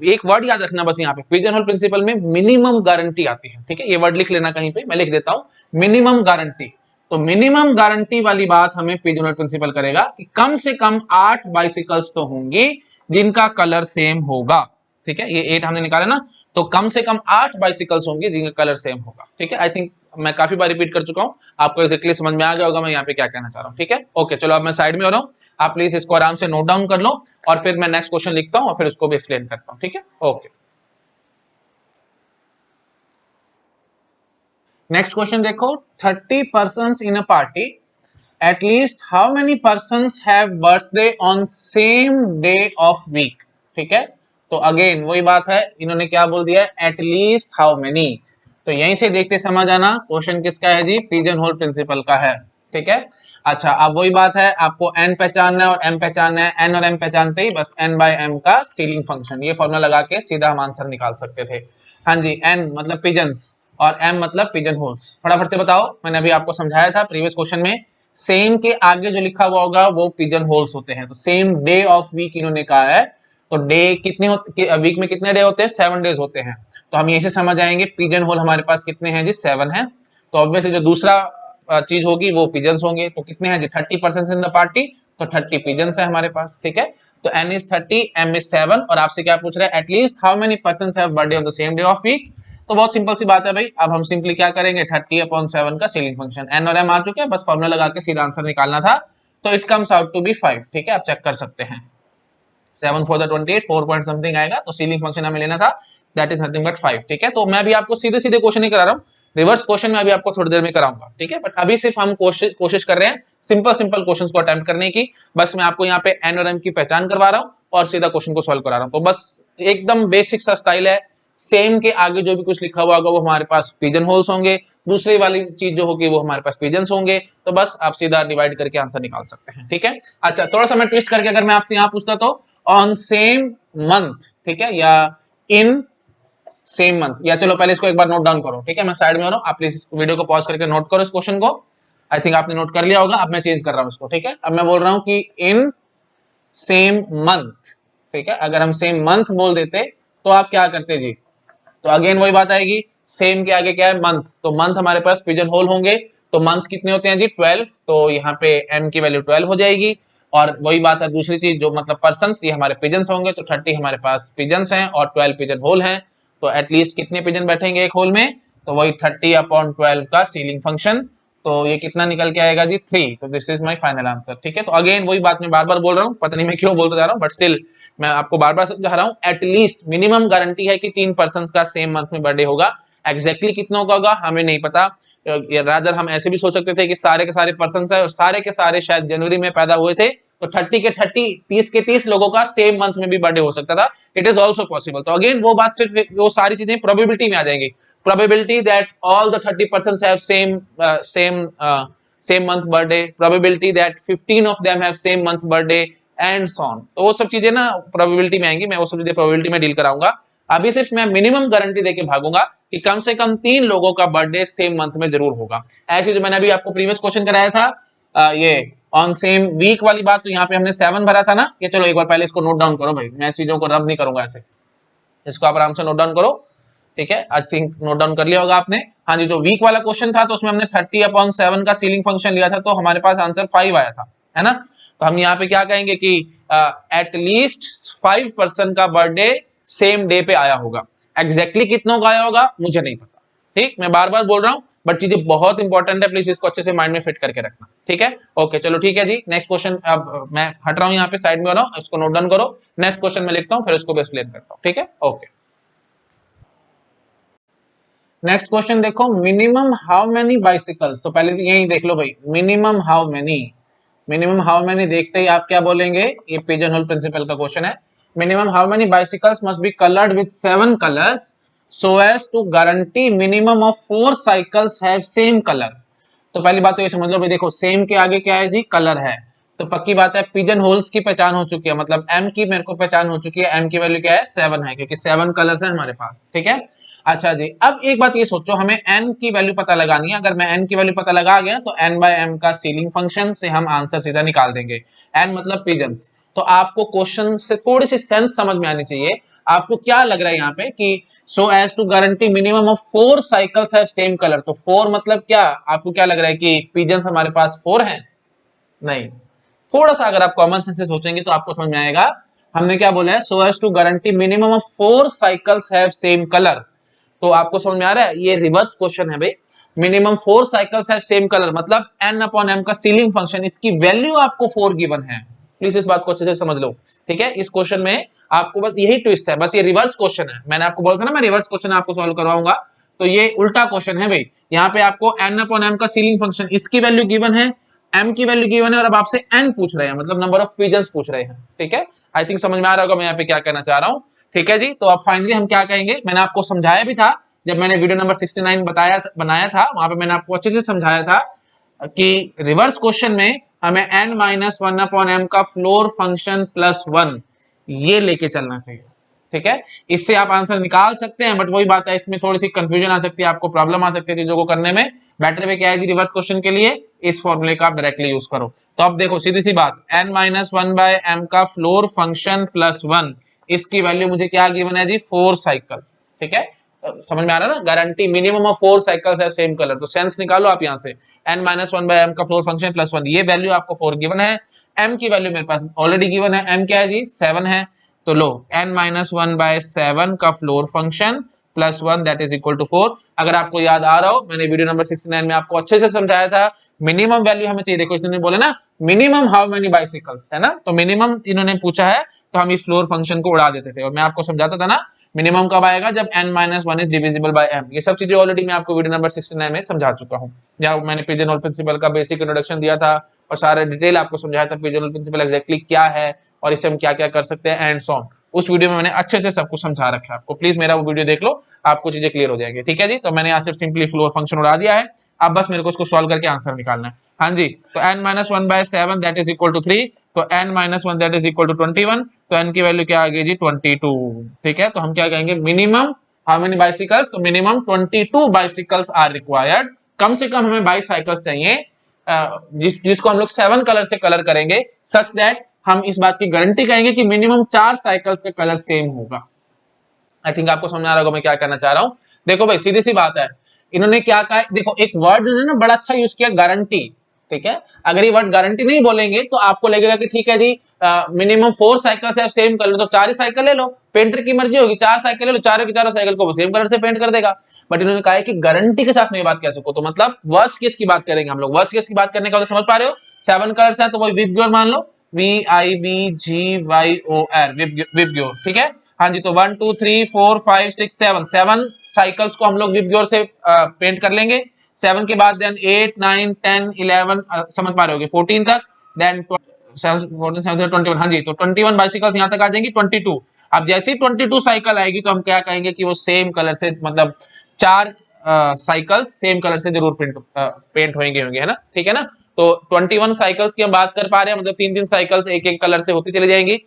एक वर्ड याद रखना बस, यहाँ पे पिजन होल प्रिंसिपल में मिनिमम गारंटी आती है, ठीक है। ये वर्ड लिख लेना कहीं पे, मैं लिख देता हूं, मिनिमम गारंटी। तो मिनिमम गारंटी वाली बात हमें पिजन होल प्रिंसिपल करेगा कि कम से कम 8 बाइसिकल्स तो होंगी जिनका कलर सेम होगा, ठीक है। ये 8 हमने निकाला ना, तो कम से कम 8 बाइसिकल्स होंगे जिनका कलर सेम होगा, ठीक है। आई थिंक मैं काफी बार रिपीट कर चुका हूं, आपको एक्जेक्टली समझ में आ गया होगा मैं यहाँ पे क्या कहना चाह रहा हूँ, ठीक है। ओके, चलो अब मैं साइड में हो रहा हूँ, आप प्लीज इसको आराम से नोट डाउन कर लो और फिर मैं नेक्स्ट क्वेश्चन लिखता हूँ और फिर उसको भी एक्सप्लेन करता हूँ, ठीक है। ओके, नेक्स्ट क्वेश्चन देखो, 30 persons in a party, at least how many persons have birthday on same day of week, ठीक है। तो अगेन वही बात है, इन्होंने क्या बोल दिया, एट लीस्ट हाउ मेनी। तो यहीं से देखते समझ आना क्वेश्चन किसका है जी, पिजन होल प्रिंसिपल का है, ठीक है। अच्छा, अब वही बात है, आपको n पहचानना है और m पहचानना है, n और m पहचानते ही बस n बाय m का सीलिंग फंक्शन, ये फॉर्मूला लगा के सीधा हम आंसर निकाल सकते थे। हाँ जी, n मतलब पिजन्स और m मतलब पिजन होल्स। फटाफट से बताओ, मैंने अभी आपको समझाया था प्रीवियस क्वेश्चन में, सेम के आगे जो लिखा हुआ होगा वो पिजन होल्स होते हैं। तो सेम डे ऑफ वीक इन्होंने कहा है, तो डे कितने वीक में कितने डे होते हैं, 7 डेज होते हैं। तो हम यहीं से समझ आएंगे पिजन होल हमारे पास कितने हैं जी, 7 है। तो ऑब्वियसली जो दूसरा चीज होगी वो पिजन्स होंगे, तो कितने हैं जी, 30% इन द पार्टी, तो 30 पिजन्स है हमारे पास, ठीक है। तो n is 30, m is 7, और आपसे क्या पूछ रहा है, at least how many persons have birthday on the same day of week. तो बहुत सिंपल सी बात है भाई, अब हम सिंपली क्या करेंगे, 30/7 का सीलिंग फंक्शन, n और m आ चुके हैं, बस फॉर्मूला लगा के सीधा आंसर निकालना था। तो it comes out to be 5, ठीक है, आप चेक कर सकते हैं, 7 4 28, 4 पॉइंट समथिंग आएगा, तो सीलिंग फंक्शन हमें लेना था, दैट इज नथिंग बट 5, ठीक है। तो मैं भी आपको सीधे सीधे क्वेश्चन नहीं करा रहा हूँ, रिवर्स क्वेश्चन में अभी आपको थोड़ी देर में कराऊंगा, ठीक है। बट अभी सिर्फ हम कोशिश कर रहे हैं सिंपल सिंपल क्वेश्चंस को अटेम्प्ट करने की, बस मैं आपको यहाँ पे n और m की पहचान करवा रहा हूँ और सीधा क्वेश्चन को सॉल्व करा रहा हूँ। तो बस एकदम बेसिक सा स्टाइल है, सेम के आगे जो भी कुछ लिखा हुआ होगा वो हमारे पास पिजन होल्स होंगे, दूसरी वाली चीज जो होगी वो हमारे पास पिजन्स होंगे। तो बस आप सीधा डिवाइड करके आंसर निकाल सकते हैं, ठीक है। अच्छा, थोड़ा सा मैं ट्विस्ट करके अगर मैं आपसे यहाँ पूछता तो ऑन सेम मंथ, ठीक है, या इन सेम मंथ, या चलो पहले इसको एक बार नोट डाउन करो, ठीक है। मैं साइड में हो रहा हूँ, आप प्लीज इस वीडियो को पॉज करके नोट करो इस क्वेश्चन को। आई थिंक आपने नोट कर लिया होगा, अब मैं चेंज कर रहा हूँ इसको, ठीक है। अब मैं बोल रहा हूँ कि इन सेम मंथ, ठीक है। अगर हम सेम मंथ बोल देते तो आप क्या करते जी, तो अगेन वही बात आएगी, सेम के आगे क्या है मंथ, तो मंथ हमारे पास पिजन होल होंगे, तो मंथ्स कितने होते हैं जी 12, तो यहाँ पे m की वैल्यू 12 हो जाएगी। और वही बात है दूसरी चीज जो मतलब पर्सन्स, ये हमारे पिजन्स होंगे, तो 30 हमारे पास पिजन्स हैं और 12 पिजन होल हैं, तो एटलीस्ट कितने पिजन बैठेंगे एक होल में, तो वही 30/12 का सीलिंग फंक्शन, तो ये कितना निकल के आएगा जी 3, तो this is my final answer. ठीक है, तो अगेन वही बात मैं बार बार बोल रहा हूँ, पता नहीं मैं क्यों बोलता जा रहा हूँ, बट स्टिल मैं आपको बार बार समझा रहा हूँ, एटलीस्ट मिनिमम गारंटी है कि 3 पर्सन का सेम मंथ में बर्थडे होगा। एग्जैक्टली कितनों का होगा हमें नहीं पता, रादर हम ऐसे भी सोच सकते थे कि सारे के सारे पर्सन है और सारे के सारे शायद जनवरी में पैदा हुए थे, तो 30 के 30, 30 के 30 लोगों का सेम मंथ में भी बर्थडे हो सकता था, इट इज ऑल्सो पॉसिबल। तो अगेन वो बात सिर्फ वो सारी चीजें प्रोबेबिलिटी में आ जाएंगी, probability that all the 30 person have same month birthday, probability that 15 of them have same month birthday and so on, तो वो सब चीजें ना प्रोबेबिलिटी में आएंगी, मैं वो सब चीजें प्रोबेबिलिटी में डील कराऊंगा। अभी सिर्फ मैं मिनिमम गारंटी देके भागूंगा कि कम से कम 3 लोगों का बर्थडे सेम मंथ में जरूर होगा। ऐसे जो मैंने अभी आपको प्रीवियस क्वेश्चन कराया था ये ऑन सेम वीक वाली बात, तो यहाँ पे हमने 7 भरा था ना, कि चलो एक बार पहले इसको नोट डाउन करो भाई, मैं चीजों को रब नहीं करूंगा ऐसे, इसको आप आराम से नोट डाउन करो। ठीक है, आई थिंक नोट डाउन कर लिया होगा आपने। हाँ जी, जो वीक वाला क्वेश्चन था तो उसमें हमने 30/7 का सीलिंग फंक्शन लिया था, तो हमारे पास आंसर 5 आया था, है ना। तो हम यहाँ पे क्या कहेंगे कि एटलीस्ट 5 पर्सन का बर्थडे सेम डे पे आया होगा। एग्जैक्टली कितनों का आया होगा मुझे नहीं पता, ठीक, मैं बार बार बोल रहा हूँ, बट चीजें बहुत इंपॉर्टेंट है, प्लीज इसको अच्छे से माइंड में फिट करके रखना। ठीक है, ओके चलो ठीक है जी, नेक्स्ट क्वेश्चन, अब मैं हट रहा हूँ यहाँ पे साइड में हो रहा हूँ, इसको नोट डाउन करो, नेक्स्ट क्वेश्चन में लिखता हूँ फिर उसको एक्सप्लेन करता हूँ। ठीक है, ओके नेक्स्ट क्वेश्चन देखो, मिनिमम हाउ मेनी बाइसिकल्स, तो पहले तो यही देख लो भाई, minimum how many, minimum how many देखते ही आप क्या बोलेंगे, ये पिजन होल प्रिंसिपल का क्वेश्चन है। Minimum how many bicycles must be coloured with 7 colours so as to guarantee minimum of 4 cycles have same colour. तो पहली बात तो ये समझ लो भाई, देखो सेम के आगे क्या है जी कलर है, तो पक्की बात है पिजन होल्स की पहचान हो चुकी है, मतलब एम की मेरे को पहचान हो चुकी है, एम की वैल्यू क्या है 7 है, क्योंकि 7 कलर्स है हमारे पास। ठीक है, अच्छा जी, अब एक बात ये सोचो, हमें एन की वैल्यू पता लगानी है, अगर मैं एन की वैल्यू पता लगा गया तो एन बाय एम का सीलिंग फंक्शन से हम आंसर सीधा निकाल देंगे। एन मतलब पिजन्स, तो आपको क्वेश्चन से थोड़ी सी सेंस समझ में आनी चाहिए। आपको क्या लग रहा है यहाँ पे कि so as to guarantee minimum of 4 cycles have same colour, तो 4 मतलब क्या, आपको क्या लग रहा है कि पिजन्स हमारे पास 4 हैं? नहीं, थोड़ा सा अगर आप कॉमन सेंस से सोचेंगे तो आपको समझ में आएगा, हमने क्या बोला है, so as to guarantee minimum of 4 cycles have same colour, तो आपको समझ में आ रहा है ये रिवर्स क्वेश्चन है भाई। Minimum 4 cycles have same colour मतलब n अपॉन m का सीलिंग फंक्शन, इसकी वैल्यू आपको 4 गिवन है, प्लीज इस बात को अच्छे से समझ लो। ठीक है, इस क्वेश्चन में आपको बस यही ट्विस्ट है, बस ये रिवर्स क्वेश्चन है, मैंने आपको बोला था ना मैं रिवर्स क्वेश्चन आपको सॉल्व करवाऊंगा, तो ये उल्टा क्वेश्चन है भाई। यहाँ पे आपको n अपॉन m का सीलिंग फंक्शन, इसकी वैल्यू गिवन है, m की वैल्यू गिवन है, और अब आपसे n पूछ रहे हैं, मतलब नंबर ऑफ पिजन्स पूछ रहे हैं। ठीक है, आई थिंक समझ में आ रहा होगा मैं यहाँ पे क्या कहना चाह रहा हूँ। ठीक है जी, तो अब फाइनली हम क्या कहेंगे, मैंने आपको समझाया भी था जब मैंने वीडियो नंबर 69 बनाया था, वहां पे मैंने आपको अच्छे से समझाया था कि रिवर्स क्वेश्चन में हमें n-1 अपॉन m का फ्लोर फंक्शन प्लस 1 ये लेके चलना चाहिए। ठीक है, इससे आप आंसर निकाल सकते हैं, बट वही बात है इसमें थोड़ी सी कंफ्यूजन आ सकती है, आपको प्रॉब्लम आ सकती है चीजों को करने में। बेटर वे क्या है जी, रिवर्स क्वेश्चन के लिए इस फॉर्मूले का आप डायरेक्टली यूज करो। तो अब देखो सीधी सी बात, n-1 बाय m का फ्लोर फंक्शन प्लस 1, इसकी वैल्यू मुझे क्या गिवन है जी 4 साइकिल्स। ठीक है, समझ में आ रहा है ना, गारंटी मिनिमम ऑफ 4 साइकिल्स है सेम कलर, तो सेंस निकालो आप यहाँ से, n-1 बाय m का फ्लोर फंक्शन प्लस 1, ये वैल्यू आपको 4 गिवन है, m की वैल्यू मेरे पास ऑलरेडी गिवन है, m क्या है जी 7 है, तो लो n-1 बाय 7 का floor function plus 1 that is equal to 4। अगर आपको याद आ रहा हो, मैंने वीडियो नंबर 69 में आपको अच्छे से समझाया था, मिनिमम वैल्यू हमें चाहिए, देखो इसने बोले ना मिनिमम हाउ मेनी बाइसिकल्स, है ना, तो मिनिमम इन्होंने पूछा है, तो हम इस फ्लोर फंक्शन को उड़ा देते थे, और मैं आपको समझाता था ना मिनिमम कब आएगा, जब n-1 is divisible by m। ये सब चीजें ऑलरेडी मैं आपको वीडियो नंबर 69 में समझा चुका हूँ, जहाँ मैंने पिजन होल प्रिंसिपल का बेसिक इंट्रोडक्शन दिया था और सारा डिटेल आपको समझाया था पिजन होल प्रिंसिपल एग्जैक्टली क्या है और इससे हम क्या क्या कर सकते हैं एंड सो ऑन। उस वीडियो में मैंने अच्छे से सब कुछ समझा रखा है आपको, प्लीज मेरा वो वीडियो देख लो, आपको चीजें क्लियर हो जाएंगी। ठीक है जी, तो मैंने यहाँ सिर्फ सिंपली फ्लोर फंक्शन उड़ा दिया है, अब बस मेरे को इसको सॉल्व करके आंसर निकालना है। हाँ जी, तो n-1 by 7 that is equal to 3, तो n-1 that is equal to 21, तो n की वैल्यू क्या आ गई जी 22। ठीक है, तो हम क्या कहेंगे, मिनिमम हाउ मेनी बाइसिकल्स, तो मिनिमम 22 बाइसिकल्स आर रिक्वायर्ड, कम से कम हमें बाइसाइकल्स चाहिए जिसको हम लोग 7 कलर से कलर करेंगे, सच दैट हम इस बात की गारंटी करेंगे कि मिनिमम 4 साइकिल्स का कलर सेम होगा। आई थिंक आपको समझ आ रहा होगा मैं क्या कहना चाह रहा हूँ। देखो भाई सीधी सी बात है, इन्होंने क्या कहा, देखो एक वर्ड इन्होंने ना बड़ा अच्छा यूज किया, गारंटी। ठीक है, अगर ये वर्ड गारंटी नहीं बोलेंगे तो आपको लगेगा कि ठीक है जी मिनिमम 4 साइकिल्स है सेम कलर, तो 4 ही साइकिल ले लो, पेंटर की मर्जी होगी 4 साइकिल ले लो, चारों की चारों साइकिल को सेम कलर से पेंट कर देगा। बट इन्होंने कहा है कि गारंटी के साथ में बात कह सको, तो मतलब वर्स्ट केस की बात करेंगे हम लोग। वर्स्ट केस की बात करने का मतलब समझ पा रहे हो, 7 कलर्स है तो वही विबग्योर मान लो, VIBGYOR विबग्योर। ठीक है, हाँ जी, तो 1 2 3 4 5 6 7 साइकिल्स को हम लोग विबग्योर से पेंट कर लेंगे। 7 के बाद देन 8 9 10 11 समझ पा रहे होगे 14 तक, देन 14 17 21, हाँ जी, तो 21 बाइसिकल्स यहाँ तक आ जाएंगी 22। अब जैसे ही 22 साइकिल आएगी तो हम क्या कहेंगे कि वो सेम कलर से, मतलब 4 साइकिल्स सेम कलर से जरूर पेंट होंगे, है ना। ठीक है ना, तो 21 साइकिल्स की हम बात कर पा रहे हैं, मतलब 3 साइकिल्स एक एक कलर से होती चली जाएंगी।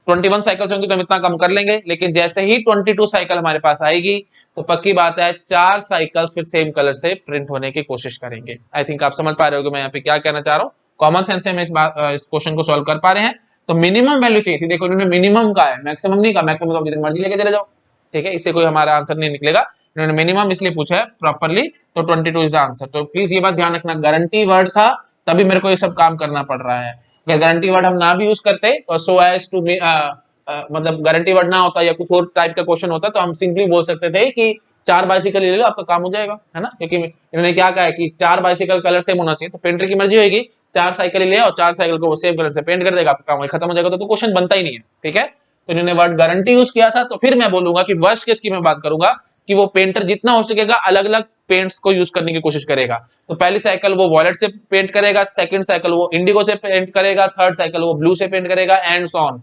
21 साइकिल्स होंगी तो हम इतना कम कर लेंगे, लेकिन जैसे ही 22 साइकिल हमारे पास आएगी तो पक्की बात है 4 साइकिल्स फिर सेम कलर से प्रिंट होने की कोशिश करेंगे। आई थिंक आप समझ पा रहे हो मैं यहाँ पे क्या कहना चाह रहा हूँ। कॉमन सेंस से हम इस क्वेश्चन को सॉल्व कर पा रहे हैं। तो मिनिमम वैल्यू चाहिए थी, देखो इन्होंने मिनिमम का है, मैक्सिमम नहीं का। मैक्सिमम तो आप जितनी मर्जी लेके चले जाओ, ठीक है, इससे कोई हमारा आंसर नहीं निकलेगा। इन्होंने मिनिमम इसलिए पूछा है प्रॉपरली, तो 22 इज द आंसर। तो प्लीज ये बात ध्यान रखना, गारंटी वर्ड था तभी मेरे को ये सब काम करना पड़ रहा है। अगर गारंटी वर्ड हम ना भी यूज करते और सो एज टू मतलब गारंटी वर्ड ना होता या कुछ और टाइप का क्वेश्चन होता तो हम सिंपली बोल सकते थे कि 4 बाइसिकल ले लो, आपका काम हो जाएगा, है ना। क्योंकि इन्होंने क्या कहा है कि 4 बाइसिकल कलर सेम होना चाहिए, तो पेंटर की मर्जी होगी 4 साइकिल ले और 4 साइकिल को वो सेम कलर से पेंट कर देगा, आपका काम खत्म हो जाएगा। तो क्वेश्चन बनता ही नहीं है। ठीक है, तो इन्होंने वर्ड गारंटी यूज किया था। तो फिर मैं बोलूंगा कि वर्स्ट केस की मैं बात करूंगा कि वो पेंटर जितना हो सकेगा अलग अलग पेंट्स को यूज करने की कोशिश करेगा। तो पहली साइकिल वो वॉयलेट से पेंट करेगा, सेकंड साइकिल वो इंडिगो से पेंट करेगा, थर्ड साइकिल वो ब्लू से पेंट करेगा, एंड सो ऑन।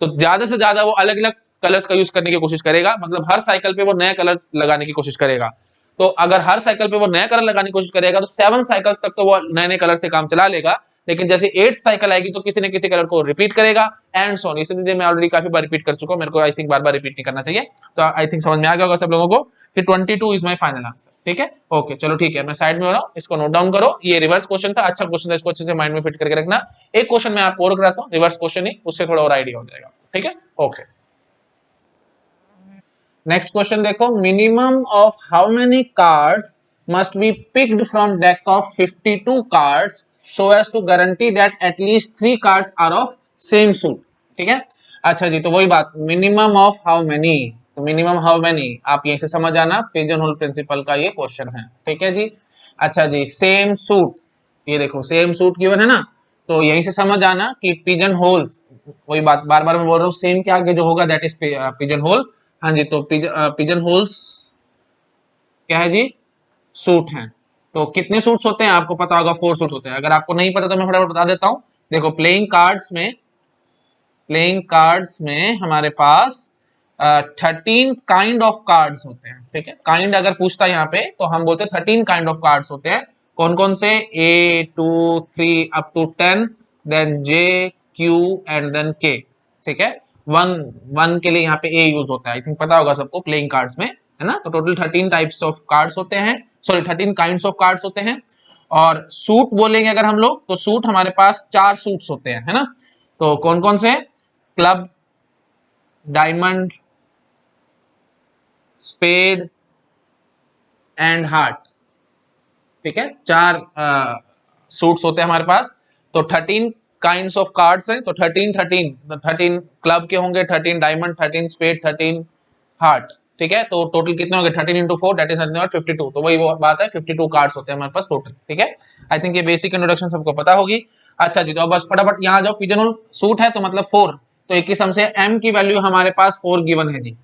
तो ज्यादा से ज्यादा वो अलग अलग कलर्स का यूज करने की कोशिश करेगा, मतलब हर साइकिल पे वो नया कलर लगाने की कोशिश करेगा। तो अगर हर साइकिल पे वो नया कलर लगाने की कोशिश करेगा तो 7 साइकिल्स तक तो वो नए नए कलर से काम चला लेगा, लेकिन जैसे 8th साइकिल आएगी तो किसी न किसी कलर को रिपीट करेगा, एंड सो ऑन। इसे मैं ऑलरेडी काफी बार रिपीट कर चुका हूं, मेरे को I think bar bar repeat नहीं करना चाहिए। तो आई थिंक समझ में आ गया होगा सब लोगों को कि 22 इज माय फाइनल आंसर। ठीक है, ओके, चलो ठीक है, मैं साइड में हो रहा हूं, इसको नोट डाउन करो। ये रिवर्स क्वेश्चन था, अच्छा क्वेश्चन था, इसको अच्छे से माइंड में फिट करके रखना। एक क्वेश्चन मैं आपको और कराता हूं, रिवर्स क्वेश्चन ही, उससे थोड़ा और आइडिया हो जाएगा। ठीक है, ओके। नेक्स्ट क्वेश्चन देखो, minimum of how many cards must be picked from deck of 52 cards so as to guarantee that at least 3 cards are of same suit। ठीक है, अच्छा जी, तो वही बात, मिनिमम ऑफ हाउ मेनी, तो minimum how many आप यहीं से समझ आना, पिजन होल प्रिंसिपल का ये क्वेश्चन है। ठीक है जी, अच्छा जी, सेम सूट, ये देखो सेम सूट गिवन है ना, तो यहीं से समझ आना कि पिजन होल्स, वही बात बार बार मैं बोल रहा हूँ, सेम के आगे जो होगा दैट इज पिजन होल। हाँ जी, तो पिजन होल्स क्या है जी, सूट हैं। तो कितने सूट्स होते हैं आपको पता होगा, 4 सूट होते हैं। अगर आपको नहीं पता तो मैं फटाफट बता देता हूं। देखो प्लेइंग कार्ड्स में हमारे पास 13 काइंड ऑफ कार्ड्स होते हैं। ठीक है, काइंड अगर पूछता है यहाँ पे तो हम बोलते हैं 13 काइंड ऑफ कार्ड्स होते हैं। कौन कौन से, A 2 3 up to 10, then J Q and then K। ठीक है, वन के लिए यहाँ पे A यूज होता है, आई थिंक पता होगा सबको प्लेइंग कार्ड्स में, है ना। तो टोटल 13 टाइप्स ऑफ कार्ड्स होते हैं, सॉरी 13 काइंड्स ऑफ कार्ड्स होते हैं। और सूट बोलेंगे अगर हम लोग, तो सूट हमारे पास 4 सूट्स होते हैं, है ना। तो कौन कौन से, club, diamond, spade and heart. ठीक है, 4 सूट्स होते हैं हमारे पास। तो 13 काइंड्स ऑफ कार्ड्स हैं, तो 13 क्लब के होंगे, 13 डायमंड, 13 स्पेड, 13 हार्ट। ठीक है, तो टोटल कितने हो गए, 13 into 4 that is nothing but 52। तो वही वो बात है, 52 कार्ड्स होते हैं हमारे पास टोटल। ठीक है, आई थिंक ये बेसिक इंट्रोडक्शन सबको पता होगी। अच्छा जी, तो बस फटाफट यहाँ जाओ, पिजन होल सूट है तो मतलब 4, तो 21 हम से एम की वैल्यू हमारे पास 4 गिवन है जी।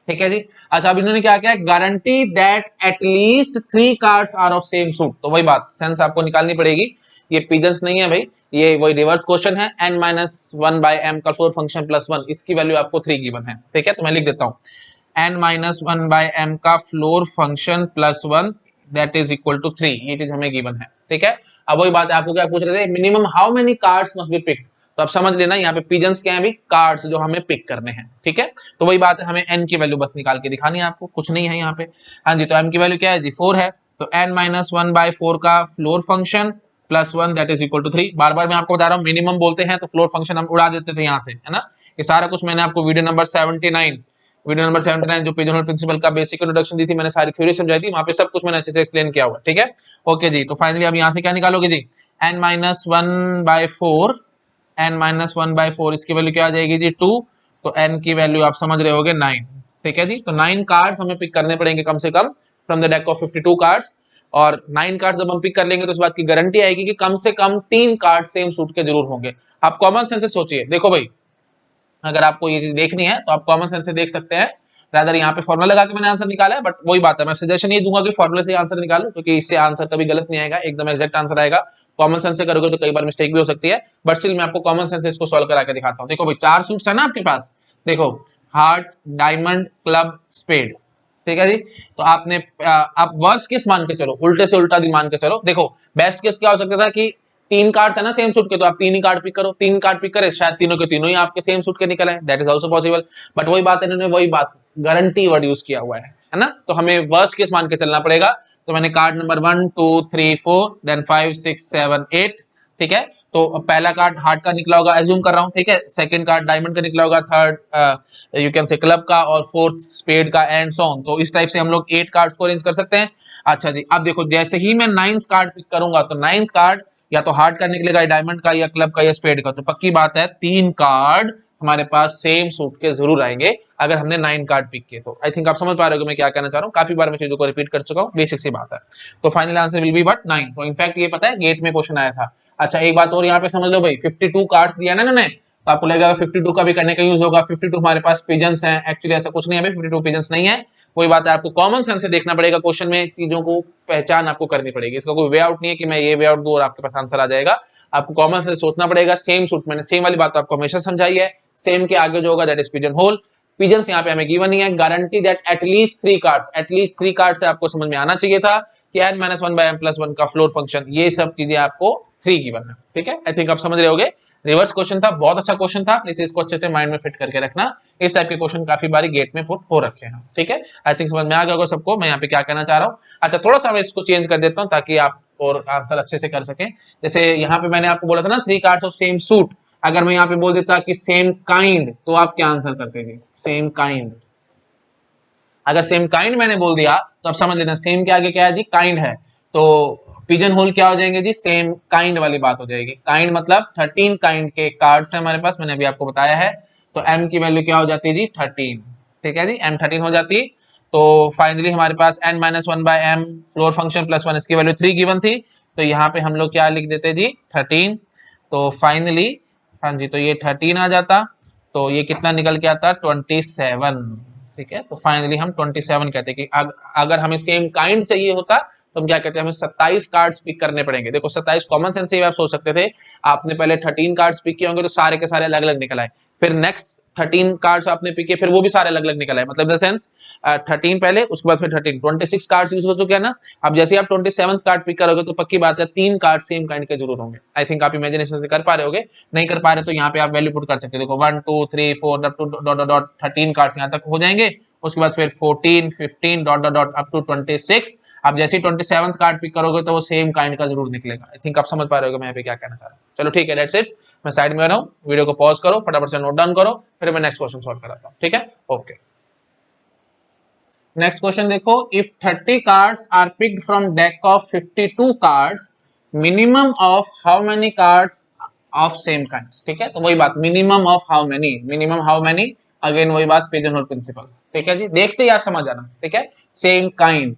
ठीक है जी, अच्छा अब इन्होंने क्या किया, guarantee that at least 3 cards are of same suit. तो वही बात, सेंस आपको निकालनी पड़ेगी, ये पिजन्स नहीं है भाई, ये वही रिवर्स क्वेश्चन है। n-1 by m का फ्लोर फंक्शन प्लस 1, इसकी वैल्यू आपको 3 गिवन है। ठीक है, तो मैं लिख देता हूँ, n-1 by m का floor function plus 1 that is equal to 3, ये चीज हमें गिवन है। ठीक है, अब वही बात है, आपको क्या पूछ रहे थे, minimum how many cards must be picked. तो आप समझ लेना यहाँ पे पिजन्स क्या है भी, कार्ड्स जो हमें पिक करने हैं। ठीक है, तो वही बात है, हमें n की वैल्यू बस निकाल के दिखानी है आपको, कुछ नहीं है यहाँ पे। हाँ जी, तो m की वैल्यू क्या है जी, 4 है, तो n-1 by 4 का floor function plus 1 that is equal to 3। बार बार मैं आपको बता रहा हूँ, मिनिमम बोलते हैं तो फ्लोर फंक्शन हम उड़ा देते थे यहाँ से, है ना। ये सारा कुछ मैंने आपको वीडियो नंबर 79 वीडियो नंबर 79 जो पिजन होल प्रिंसिपल का बेसिक इंट्रोडक्शन दी थी मैंने, सारी थ्योरी समझाई थी, वहां पे सब कुछ मैंने अच्छे से एक्सप्लेन किया हुआ है, ठीक है। ओके जी, तो फाइनली अब यहाँ से क्या निकालोगे जी, n-1/4, n-1/4 इसकी वैल्यू क्या आ जाएगी जी 2, तो n की वैल्यू आप समझ रहे होगे 9, ठीक है जी। तो 9 कार्ड्स हमें पिक करने पड़ेंगे कम से come from the deck of 52 cards, और 9 कार्ड्स जब हम पिक कर लेंगे तो इस बात की गारंटी आएगी कि कम से कम 3 कार्ड सेम सूट के जरूर होंगे। आप कॉमन सेंस से सोचिए, देखो भाई अगर आपको ये चीज देखनी है तो आप कॉमन सेंस से देख सकते हैं, रादर यहाँ पे फॉर्मूला लगा के मैंने आंसर निकाला है, बट वही बात है, मैं सजेशन ये दूंगा कि फॉर्मूले से आंसर निकालो, क्योंकि इससे आंसर कभी गलत नहीं आएगा, एकदम एग्जैक्ट आंसर आएगा। कॉमन सेंस से करोगे तो कई बार मिस्टेक भी हो सकती है, बट स्टिल मैं आपको कॉमन सेंस से इसको सॉल्व करा के दिखाता हूँ। देखो भाई 4 सूट्स है ना आपके पास, देखो हार्ट, डायमंड, क्लब, स्पेड, ठीक है जी। तो आपने आप वर्स्ट केस मान के चलो, उल्टे से उल्टा मान के चलो। देखो बेस्ट केस क्या हो सकता था कि 3 कार्ड्स है ना सेम सूट के, तो आप 3 ही कार्ड पिक करो, 3 कार्ड पिक करे, शायद तीनों के तीनों ही आपके सेम सूट के निकले, that is also possible. But वही बात है, इन्होंने वही बात गारंटी वर्ड यूज किया हुआ है ना, तो हमें वर्स्ट केस मान के चलना पड़ेगा। तो मैंने कार्ड नंबर 1 2 3 4 देन 5 6 7 8, ठीक है। तो पहला कार्ड हार्ट का निकला होगा, एज्यूम कर रहा हूं, ठीक है। सेकंड कार्ड डायमंड का निकला होगा, third you can say club का, और फोर्थ स्पेड का, एंड सो ऑन। तो इस टाइप से हम लोग 8 कार्ड्स को अरेंज कर सकते हैं। अच्छा जी, अब देखो जैसे ही मैं 9th कार्ड पिक करूंगा तो 9th कार्ड या तो हार्ट का निकलेगा, या डायमंड का, या क्लब का, या स्पेड का। तो पक्की बात है 3 कार्ड हमारे पास सेम सूट के जरूर आएंगे अगर हमने 9 कार्ड पिक किए तो। आई थिंक आप समझ पा रहे हो मैं क्या कहना चाह रहा हूँ, काफी बार मैं चीजों को रिपीट कर चुका हूँ, बेसिक सी बात है। तो final answer will be what 9। तो इनफैक्ट ये पता है गेट में क्वेश्चन आया था। अच्छा एक बात और यहाँ पे समझ लो भाई, 52 कार्ड्स दिया ना इन्होंने, तो आपको लगेगा 52 का भी करने का यूज होगा, 52 हमारे पास पिजन्स हैं, एक्चुअली ऐसा कुछ नहीं है भाई, 52 पिजन्स नहीं है। कोई बात है, आपको कॉमन सेंस से देखना पड़ेगा क्वेश्चन में, चीजों को पहचान आपको करनी पड़ेगी, इसका कोई वे आउट नहीं है कि मैं ये वे आउट दूं और आपके पास आंसर आ जाएगा। आपको कॉमन सेंस सोचना पड़ेगा। सेम सूट, मैंने सेम वाली बात तो आपको हमेशा समझाई है, सेम के आगे जो होगा that is pigeon hole. Pigeons यहाँ पे हमें गिवन नहीं है, guarantee that at least 3 cards, at least 3 card से आपको समझ में आना चाहिए था कि n-1/m+1 का फ्लोर फंक्शन, ये सब चीजें आपको 3 गिवन है, ठीक है। आई थिंक आप समझ रहे होगे, रिवर्स क्वेश्चन था, बहुत अच्छा क्वेश्चन था, प्लीज इसको अच्छे से माइंड में फिट करके रखना। इस टाइप के क्वेश्चन काफी बारी गेट में पुट हो रखे हैं, ठीक है। आई थिंक समझ में आ गया होगा सबको मैं यहाँ पे क्या कहना चाह रहा हूँ। अच्छा थोड़ा सा मैं इसको चेंज कर देता हूँ ताकि आप और आंसर अच्छे से कर सकें। जैसे यहाँ पे मैंने आपको बोला था ना 3 कार्ड्स ऑफ सेम सूट, अगर मैं यहाँ पे बोल देता कि सेम काइंड, तो आप क्या आंसर करते जी, सेम काइंड। अगर सेम काइंड मैंने बोल दिया तो आप समझ लेते हैं सेम के आगे क्या है जी, काइंड है। तो पिजन होल क्या हो जाएंगे जी, सेम काइंड वाली बात हो जाएगी। काइंड मतलब 13 काइंड के कार्ड्स है हमारे पास, मैंने अभी आपको बताया है। तो m की वैल्यू क्या हो जाती है जी 13, ठीक है जी, m 13 हो जाती है। तो फाइनली हमारे पास n-1/m फ्लोर फंक्शन प्लस 1, इसकी वैल्यू 3 गिवन थी, तो यहाँ पे हम लोग क्या लिख देते जी 13। तो फाइनली हाँ जी, तो ये 13 आ जाता, तो ये कितना निकल के आता 27, ठीक है। तो फाइनली हम 27 कहते हैं कि अगर हमें सेम काइंड चाहिए होता तो हम क्या कहते हैं, हमें 27 कार्ड्स पिक करने पड़ेंगे। देखो 27 कॉमन सेंस से आप सोच सकते थे, आपने पहले 13 कार्ड्स पिक किए होंगे तो सारे के सारे अलग अलग निकल आए, फिर नेक्स्ट 13 कार्ड्स आपने पिक किए, फिर वो भी सारे अलग अलग निकल आए, मतलब इन द सेंस 13 पहले, उसके बाद फिर 13, 26 कार्ड्स यूज हो चुके हैं ना। अब जैसे आप 27th कार्ड पिक करोगे तो पक्की बात है 3 कार्ड सेम काइंड के जरूर होंगे। आई थिंक आप इमेजिनेशन से कर पा रहे होगे, नहीं कर पा रहे तो यहाँ पे आप वैल्यू पुट कर सकते हो। देखो 1 2 3 4 up to dot dot dot 13 cards यहाँ तक हो जाएंगे, उसके बाद फिर 14 15 dot dot dot up to 26। आप जैसे ही 27th कार्ड पिक करोगे तो वो सेम काइंड का जरूर निकलेगा। आई थिंक आप समझ पा रहे हो मैं यहाँ पे क्या कहना चाह रहा हूँ। चलो ठीक है, दैट्स इट। मैं साइड में रहा हूँ, वीडियो को पॉज करो, फटाफट से नोट डाउन करो, फिर मैं नेक्स्ट क्वेश्चन सॉल्व कराता हूँ, ठीक है। ओके, नेक्स्ट क्वेश्चन देखो, if 30 cards are picked from deck of 52 cards, minimum of how many cards of same kind, ठीक है। तो वही बात, minimum of how many, minimum how many, again वही बात पिजन होल प्रिंसिपल, ठीक है जी। देखते ही आप समझ आना, ठीक है। सेम काइंड,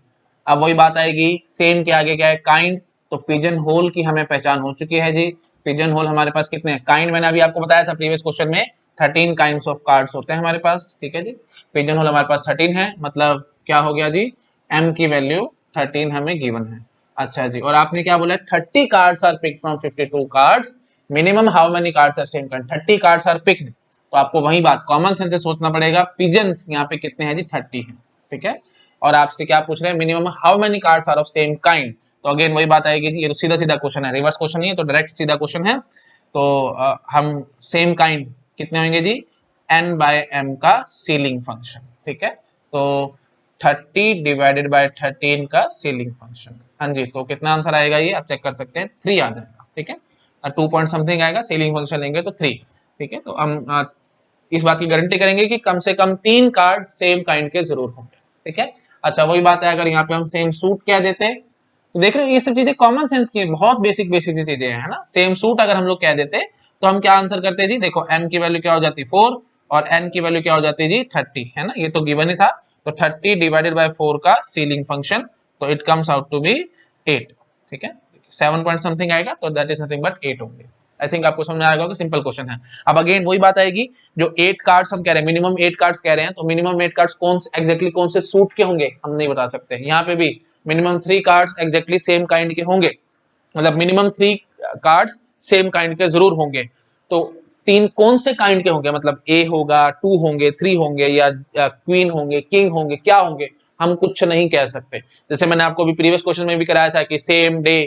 अब वही बात आएगी, सेम के आगे क्या है काइंड, तो पिजन होल की हमें पहचान हो चुकी है जी। पिजन होल हमारे पास कितने हैं, काइंड मैंने अभी आपको बताया था प्रीवियस क्वेश्चन में 13 काइंड्स ऑफ कार्ड्स होते हैं हमारे पास, ठीक है जी। पिजन होल हमारे पास 13 है, मतलब क्या हो गया जी, m की वैल्यू 13 हमें गिवन है। अच्छा जी, और आपने क्या बोला 30 cards are picked from 52 cards, minimum how many cards are same kind, 30 cards are picked. तो आपको वही बात कॉमन सेंस से सोचना पड़ेगा, पिजन्स यहाँ पे कितने हैं जी 30 है, ठीक है। और आपसे क्या पूछ रहे हैं, minimum how many cards are of same kind. तो अगेन वही बात आएगी जी, ये तो सीधा सीधा क्वेश्चन है, रिवर्स क्वेश्चन नहीं है, तो डायरेक्ट सीधा क्वेश्चन है। तो हम सेम काइंड कितने होंगे जी, n/m का सीलिंग फंक्शन, ठीक है। तो 30 डिवाइडेड बाय 13 का सीलिंग फंक्शन, हाँ जी। तो कितना आंसर आएगा ये आप चेक कर सकते हैं, 3 आ जाएगा, ठीक है। 2 पॉइंट समथिंग आएगा, सीलिंग फंक्शन लेंगे तो 3, ठीक है। तो हम इस बात की गारंटी करेंगे कि कम से कम 3 कार्ड सेम काइंड के जरूर होंगे, ठीक है। अच्छा वही बात है, अगर यहाँ पे हम सेम सूट क्या देते, तो देख रहे हो ये सब चीजें कॉमन सेंस की है, बहुत बेसिक बेसिक चीजें हैं, है ना। सेम सूट अगर हम लोग कह देते तो हम क्या आंसर करते हैं जी, देखो n की वैल्यू क्या हो जाती 4 और n की वैल्यू क्या हो जाती है जी 30, है ना, ये तो गिवन ही था। तो 30 डिवाइडेड बाय 4 का सीलिंग फंक्शन, तो it comes out to be 8, ठीक है। 7 पॉइंट समथिंग आएगा, तो दैट इज नथिंग बट 8 होंगे। आई थिंक आपको समझ में आएगा कि सिंपल क्वेश्चन है। अब अगेन वही बात आएगी, जो 8 कार्ड्स हम कह रहे हैं, मिनिमम 8 कार्ड्स कह रहे हैं, तो मिनिमम 8 कार्ड्स कौन एग्जैक्टली कौन से सूट के होंगे हम नहीं बता सकते। यहाँ पे भी minimum 3 cards exactly same kind के होंगे, मतलब मिनिमम 3 कार्ड्स सेम काइंड के जरूर होंगे। तो 3 कौन से काइंड के होंगे, मतलब ए होगा, 2 होंगे, 3 होंगे, या क्वीन होंगे, किंग होंगे, क्या होंगे, हम कुछ नहीं कह सकते। जैसे मैंने आपको अभी प्रीवियस क्वेश्चन में भी कराया था कि सेम डे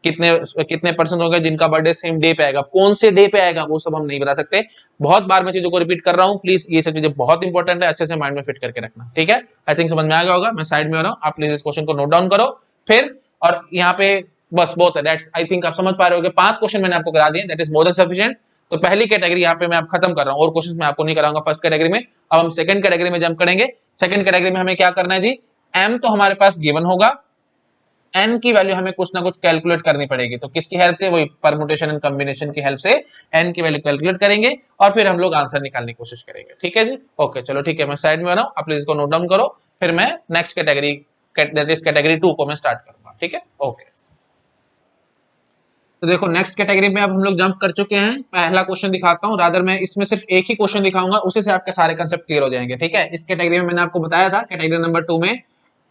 कितने कितने परसेंट होंगे जिनका बर्थडे सेम डे पे आएगा, कौन से डे पे आएगा वो सब हम नहीं बता सकते। बहुत बार मैं चीजों को रिपीट कर रहा हूँ, प्लीज ये सब चीजें बहुत इंपॉर्टेंट है, अच्छे से माइंड में फिट करके रखना, ठीक है। आई थिंक समझ में आ गया होगा, मैं साइड में हो रहा हूँ, आप प्लीज इस क्वेश्चन को नोट डाउन करो फिर। और यहाँ पे बस बहुत है, दैट्स आई थिंक आप समझ पा रहे हो कि 5 क्वेश्चन मैंने आपको करा दिए, that is more than sufficient. तो पहली कैटेगरी यहाँ पे मैं आप खत्म कर रहा हूँ, और क्वेश्चन मैं आपको नहीं कराऊंगा फर्स्ट कैटेगरी में। अब हम सेकंड कैटेगरी में जंप करेंगे। सेकंड कैटेगरी में हमें क्या करना है जी, m तो हमारे पास गिवन होगा, n की वैल्यू हमें कुछ ना कुछ कैलकुलेट करनी पड़ेगी। तो किसकी हेल्प से, वही परमुटेशन एंड कॉम्बिनेशन की हेल्प से n की वैल्यू कैलकुलेट करेंगे और फिर हम लोग आंसर निकालने की कोशिश करेंगे, ठीक है जी। ओके चलो ठीक है, मैं साइड में आ रहा हूँ, आप प्लीज इसको नोट डाउन करो, फिर मैं next category that is category 2 को मैं स्टार्ट करूंगा, ठीक है। ओके तो देखो नेक्स्ट कैटेगरी में अब हम लोग जंप कर चुके हैं। पहला क्वेश्चन दिखाता हूँ, रादर मैं इसमें सिर्फ एक ही क्वेश्चन दिखाऊंगा, उसी से आपके सारे कंसेप्ट क्लियर हो जाएंगे, ठीक है। इस कैटेगरी में मैंने आपको बताया था, कैटेगरी नंबर 2 में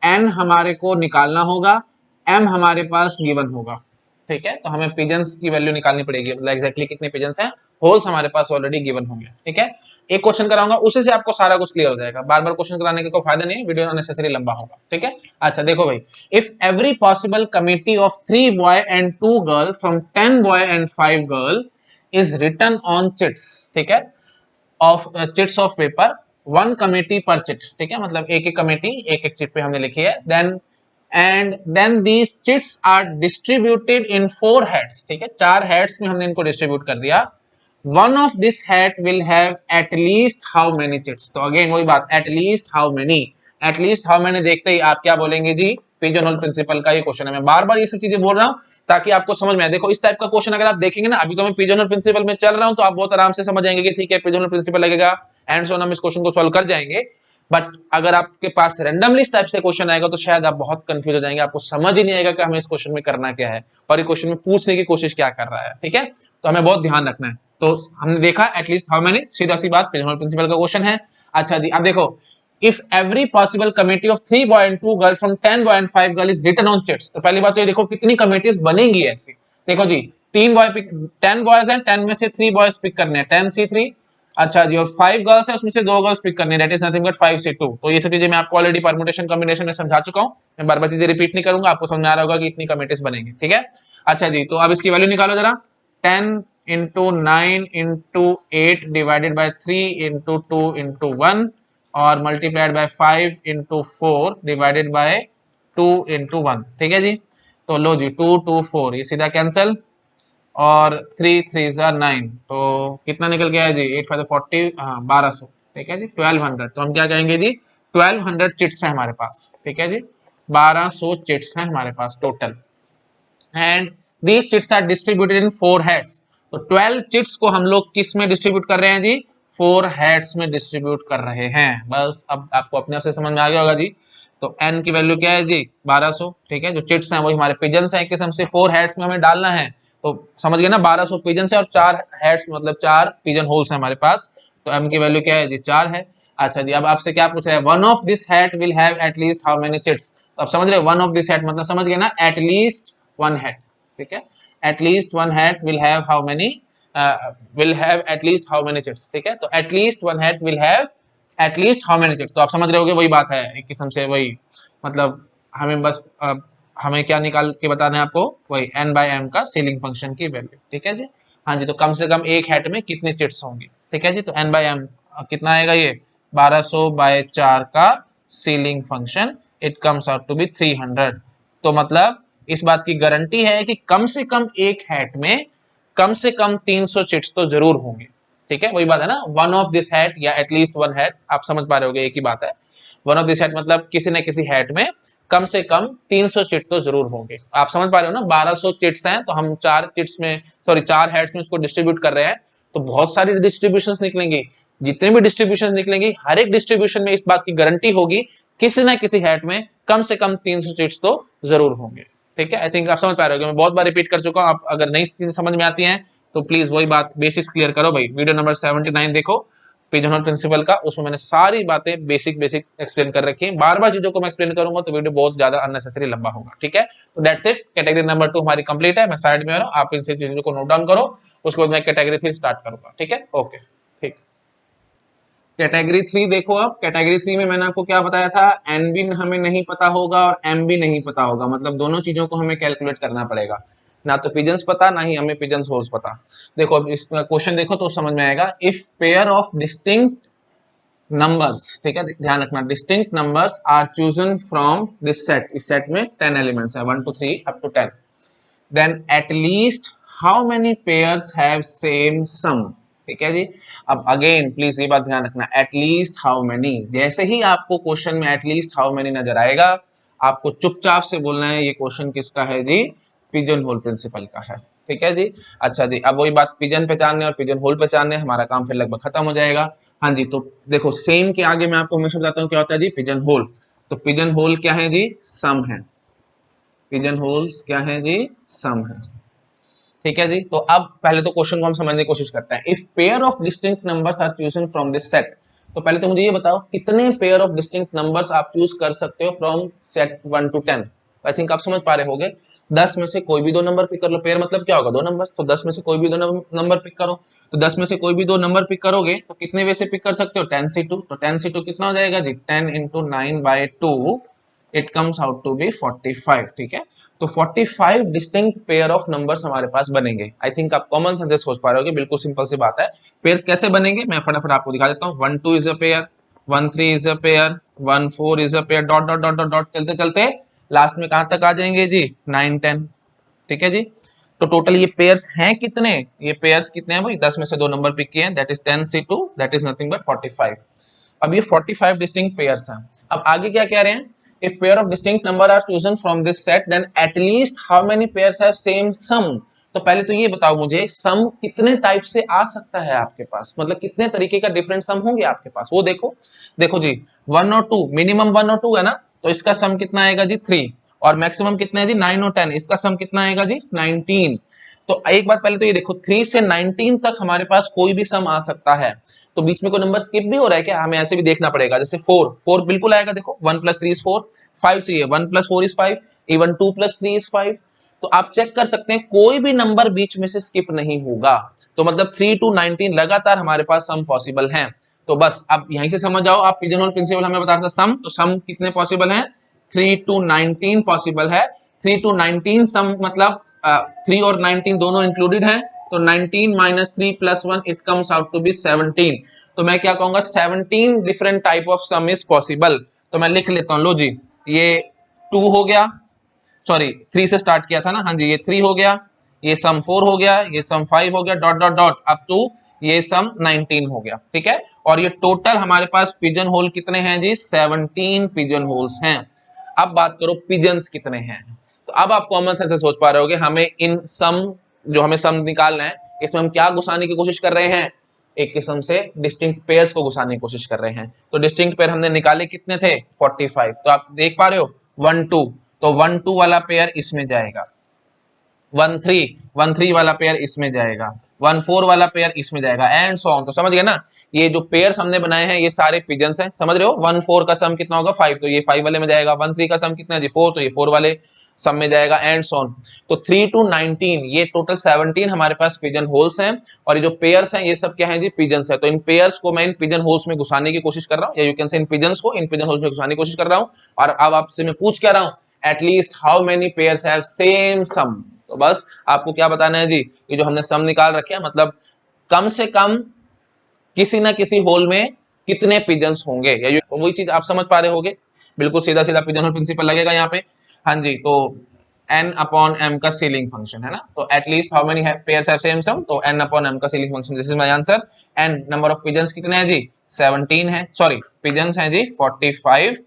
n हमारे को निकालना होगा, m हमारे पास गिवन होगा, ठीक है। तो हमें पिजन्स की वैल्यू निकालनी पड़ेगी, मतलब एग्जैक्टली कितने पिजन्स हैं, होल्स हमारे पास ऑलरेडी गिवन होंगे, ठीक है। एक क्वेश्चन कराऊंगा, उसी से आपको सारा कुछ क्लियर हो जाएगा, बार बार क्वेश्चन कराने का कोई फायदा नहीं है, वीडियो अननेसेसरी लंबा होगा, ठीक है। अच्छा देखो भाई, if every possible committee of 3 boy and 2 girl from 10 boy and 5 girl is written on chits, ठीक है, of chits of paper, 1 committee पर चिट, ठीक है, मतलब एक एक कमेटी एक एक चिट पे हमने लिखी है। then these chits are distributed in 4 heads, ठीक है, 4 heads में हमने इनको डिस्ट्रीब्यूट कर दिया। one of this hat will have at least how many chits, तो अगेन वही बात, at least how many देखते ही आप क्या बोलेंगे जी, पिजन होल प्रिंसिपल का ये क्वेश्चन है। मैं बार बार ये सब चीजें बोल रहा हूँ ताकि आपको समझ में आए। देखो इस टाइप का क्वेश्चन अगर आप देखेंगे ना, अभी तो मैं पिजन होल प्रिंसिपल में चल रहा हूँ, तो आप बहुत आराम से समझ जाएंगे कि ठीक है पिजन होल प्रिंसिपल लगेगा एंड सो हम इस क्वेश्चन को सॉल्व कर जाएंगे। बट अगर आपके पास रैंडमली इस टाइप से क्वेश्चन आएगा तो शायद आप बहुत कंफ्यूज हो जाएंगे, आपको समझ ही नहीं आएगा कि हमें इस क्वेश्चन में करना क्या है और ये क्वेश्चन में पूछने की कोशिश क्या कर रहा है, ठीक है। तो हमें बहुत ध्यान रखना है। तो हमने देखा एटलीस्ट हाउ मेनी, सीधा सी बात पिजन होल प्रिंसिपल का क्वेश्चन है। अच्छा जी अब देखो, if every possible committee of 3 boy and 2 girl from 10 boy and 5 girl is written on chits, तो पहली बात तो ये देखो कितनी कमिटीज बनेंगी ऐसी। देखो जी 3 बॉय पिक, 10 बॉयज हैं, 10 में से 3 बॉयज पिक करने हैं, 10C3। अच्छा जी, और 5 गर्ल्स है, उसमें से 2 गर्ल्स पिक करनी है, that is nothing but 5C2। तो ये सब चीजें मैं आपको ऑलरेडी परमुटेशन कॉम्बिनेशन में समझा चुका हूं, मैं बार बार चीजें रिपीट नहीं करूंगा, आपको समझ आ रहा होगा कि इतनी कमिटीज बनेंगी, ठीक है। अच्छा जी, तो अब इसकी वैल्यू निकालो जरा, 10 into 9 into 8 divided by 3 into 2 into 1 और multiplied by 5 into 4 divided by 2 into 1, ठीक है जी। तो लो जी 2 2 4 ये सीधा कैंसिल और 3 3 9, तो कितना निकल गया है जी, 8 5 40, हाँ 1200, ठीक है जी, 1200। तो हम क्या कहेंगे जी, 1200 चिट्स हैं हमारे पास, ठीक है जी, 1200 चिट्स हैं हमारे पास total. And these chits are distributed in 4 heads, तो 12 चिट्स को हम लोग किस में डिस्ट्रीब्यूट कर रहे हैं जी, 4 हेड्स में डिस्ट्रीब्यूट कर रहे हैं। बस अब आपको अपने आप से समझ में आ गया होगा जी। तो n की वैल्यू क्या है जी 1200, ठीक है, जो चिट्स हैं वही हमारे पिजन्स हैं, किस्म से 4 हेड्स में हमें डालना है, तो समझ गए ना, 1200 पिजन है और 4 हेड्स मतलब 4 पिजन होल्स है हमारे पास। तो m की वैल्यू क्या है जी 4 है। अच्छा जी, अब आपसे क्या पूछ रहा है, one of this head will have at least how many chits, तो आप समझ रहे हो वन ऑफ दिस हेड मतलब समझ गए ना, एटलीस्ट वन हेड, ठीक है, at least one head will have how many, will have at least how many chits, ठीक है। तो at least one head will have at least how many chits, तो आप समझ रहे होगे वही बात है एक किस्म से, वही मतलब हमें बस हमें क्या निकाल के बताना है आपको, वही n/m का सीलिंग फंक्शन की वैल्यू, ठीक है जी। हाँ जी, तो कम से कम एक हेड में कितनी चिट्स होंगी, ठीक है जी। तो n/m कितना आएगा, ये 1200/4 का ceiling function, it comes out to be 300। तो मतलब इस बात की गारंटी है कि कम से कम एक हेड में कम से कम 300 चिट्स तो जरूर होंगे, ठीक है, वही बात है ना, वन ऑफ दिस हैट या एटलीस्ट वन हैट, आप समझ पा रहे होगे, एक ही बात है। वन ऑफ दिस हैट मतलब किसी न किसी हैट में कम से कम 300 चिट तो जरूर होंगे। आप समझ पा रहे हो ना, 1200 चिट्स हैं तो हम 4 चिट्स में, सॉरी 4 हैट्स में उसको डिस्ट्रीब्यूट कर रहे हैं, तो बहुत सारी डिस्ट्रीब्यूशंस निकलेंगी। जितने भी डिस्ट्रीब्यूशन निकलेंगी, हर एक डिस्ट्रीब्यूशन में इस बात की गारंटी होगी किसी ना किसी हैट में कम से कम 300 चिट्स तो जरूर होंगे। ठीक है, आई थिंक आप समझ पा रहे हो, मैं बहुत बार रिपीट कर चुका हूं। आप अगर नई चीजें समझ में आती हैं तो प्लीज वही बात बेसिक्स क्लियर करो भाई। वीडियो नंबर 79 देखो पिजन होल प्रिंसिपल का, उसमें मैंने सारी बातें बेसिक एक्सप्लेन कर रखी है। बार बार चीजों को मैं एक्सप्लेन करूंगा तो वीडियो बहुत ज्यादा अननेसेसरी लंबा होगा। ठीक है, तो दैट्स इट, कैटेगरी नंबर 2 हमारी कंप्लीट है। मैं साइड में आप इन सब चीजों को नोट डाउन करो, उसके बाद मैं कैटेगरी 3 स्टार्ट करूंगा। ठीक है, ओके ठीक। कैटेगरी 3 देखो, अब कैटेगरी 3 में मैंने आपको क्या बताया था, एन भी हमें नहीं पता होगा और एम भी नहीं पता होगा, मतलब दोनों चीजों को हमें कैलकुलेट करना पड़ेगा। ना तो पिजन्स पता, ना ही हमें पिजन्स होल्स पता। देखो अब इस क्वेश्चन देखो तो समझ में आएगा। If pair of distinct numbers, ठीक है ध्यान रखना, distinct numbers are chosen from this set, इस सेट में 10 एलिमेंट्स है, 1 2 3 up to 10, then at least how many pairs have same sum. ठीक है जी, अब अगेन प्लीज ये बात ध्यान रखना, एट लीस्ट हाउ मेनी, जैसे ही आपको क्वेश्चन में एट लीस्ट हाउ मेनी नजर आएगा, आपको चुपचाप से बोलना है ये क्वेश्चन किसका है जी, पिजन होल प्रिंसिपल का है। ठीक है जी, अच्छा जी, अब वही बात, पिजन पहचानने और पिजन होल पहचानने, हमारा काम फिर लगभग खत्म हो जाएगा। हाँ जी, तो देखो सेम के आगे मैं आपको हमेशा बताता हूँ क्या होता है जी, पिजन होल। तो पिजन होल क्या है जी, सम है। पिजन होल्स क्या है जी, सम है। ठीक है जी, तो अब पहले तो क्वेश्चन को हम समझने की कोशिश करते हैं। If pair of distinct numbers are chosen from this set, तो पहले तो मुझे ये बताओ कितने पेयर ऑफ डिस्टिंक्ट नंबर्स आप चूज कर सकते हो from set 1 to 10। I think आप समझ पा रहे होगे, 10 में से कोई भी 2 नंबर पिक कर लो। पेयर मतलब क्या होगा, 2 नंबर, तो 10 में से कोई भी 2 नंबर पिक करो। तो 10 में से कोई भी 2 नंबर पिक करोगे तो कितने वे से पिक कर सकते हो, 10 से 2। तो 10 से 2 कितना हो जाएगा जी, 10 into 9/2, it comes out to be 45। ठीक है, तो 45 डिस्टिंक्ट पेयर ऑफ नंबर्स हमारे पास बनेंगे। आई थिंक आप कॉमन सेंस से सोच पा रहे होगे, बिल्कुल सिंपल सी बात है। पेयर्स कैसे बनेंगे मैं फटाफट आपको दिखा देता हूँ। 1 2 is a pair, 1 3 is a pair, 1 4 is a pair, dot dot dot dot dot चलते चलते लास्ट में कहां तक आ जाएंगे जी, 9 10। ठीक है जी, तो टोटल ये पेयर्स हैं कितने, ये पेयर्स कितने हैं भाई, 10 में से 2 नंबर पिक किए हैं, दैट इज 10 से 2, दैट इज नथिंग बट 45। अब ये 45 डिस्टिंक्ट पेयर्स हैं। अब आगे क्या कह रहे हैं, if pair of distinct number are chosen from this set then at least how many pairs have same sum। तो पहले तो ये बताओ मुझे, सम कितने टाइप से आ सकता है आपके पास, मतलब कितने तरीके का डिफरेंट सम होंगे आपके पास, वो देखो। देखो जी 1 और 2, मिनिमम 1 और 2 है ना, तो इसका सम कितना आएगा जी 3, और मैक्सिमम कितना है जी 9 और 10, इसका सम कितना आएगा जी 19। तो एक बात पहले तो ये देखो, 3 से 19 तक हमारे पास कोई भी सम आ सकता है। तो बीच में कोई नंबर स्किप भी हो रहा है क्या, हमें ऐसे भी देखना पड़ेगा। जैसे 4 बिल्कुल आएगा, देखो 1 + 3 इज 4, 5 चाहिए, 1 + 4 इज 5, इवन 2 + 3 इज 5। तो आप चेक कर सकते हैं कोई भी नंबर बीच में से स्किप नहीं होगा। तो मतलब 3 to 19 लगातार हमारे पास सम पॉसिबल हैं। तो बस अब यहीं से समझ जाओ आप, पिजन होल प्रिंसिपल हमें बता रहा था सम, तो सम कितने पॉसिबल हैं, 3 to 19 पॉसिबल है। 3 to 19 सम मतलब 3 और 19 दोनों इंक्लूडेड हैं, तो 19 - 3 + 1 it comes out to be 17। तो मैं क्या कहूंगा, 17 different type of sum is possible. तो मैं लिख लेता हूं, लो जी, ये 2 हो गया, सॉरी 3 से स्टार्ट किया था ना, हाँ जी, ये 3 हो गया, ये सम 4 हो गया, ये सम 5 हो गया, dot dot dot up to ये सम 19 हो गया। ठीक है, और ये टोटल हमारे पास पिजन होल कितने हैं जी, 17 पिजन होल्स हैं। अब बात करो पिजन्स कितने हैं, तो अब आप कॉमन सेंस से सोच पा रहे होगे, हमें इन सम, जो हमें सम निकालना है, इसमें हम क्या घुसाने की कोशिश कर रहे हैं, एक किस्म से डिस्टिंक्ट पेयर्स को घुसाने की कोशिश कर रहे हैं। तो डिस्टिंक्ट पेयर हमने निकाले कितने थे, 45। तो आप देख पा रहे हो 1 2, तो 1 2 वाला पेयर इसमें जाएगा, 1 3 वाला पेयर इसमें जाएगा, 1 4 वाला पेयर इसमें जाएगा, एंड सो ऑन। तो समझ गए ना, ये जो पेयर्स हमने बनाए हैं ये सारे पिजन्स हैं, समझ रहे हो। 1 4 का सम कितना होगा 5, तो ये 5 वाले में जाएगा। 1 3 का सम कितना है जी 4, तो ये 4 वाले सम में जाएगा, एंड सो ऑन। तो 3 to 19 ये टोटल 17 हमारे पास पिजन होल्स हैं, और ये जो पेयर्स हैं ये सब क्या है जी, पिजन्स है। तो इन पेयर्स को मैं इन पिजन होल्स में घुसाने की कोशिश कर रहा हूँ, या you can say in pigeons को इन पिजन होल्स में घुसाने की कोशिश कर रहा हूँ। और अब आपसे मैं पूछ क्या रहा हूँ, at least how many pairs have same sum. तो बस आपको क्या बताना है जी, ये जो हमने सम निकाल रखे हैं, मतलब कम से कम किसी ना किसी होल में कितने पिजन्स होंगे, या वही चीज आप समझ पा रहे होगे, बिल्कुल सीधा सीधा पिजन होल प्रिंसिपल लगेगा यहाँ पे। हाँ जी, तो n अपॉन m का सीलिंग फंक्शन है ना, तो at least how many pairs have same sum, तो n अपॉन m का ceiling function, this is my answer. n number of pigeons कितने हैं जी 17 है, सॉरी पिजन्स हैं जी 45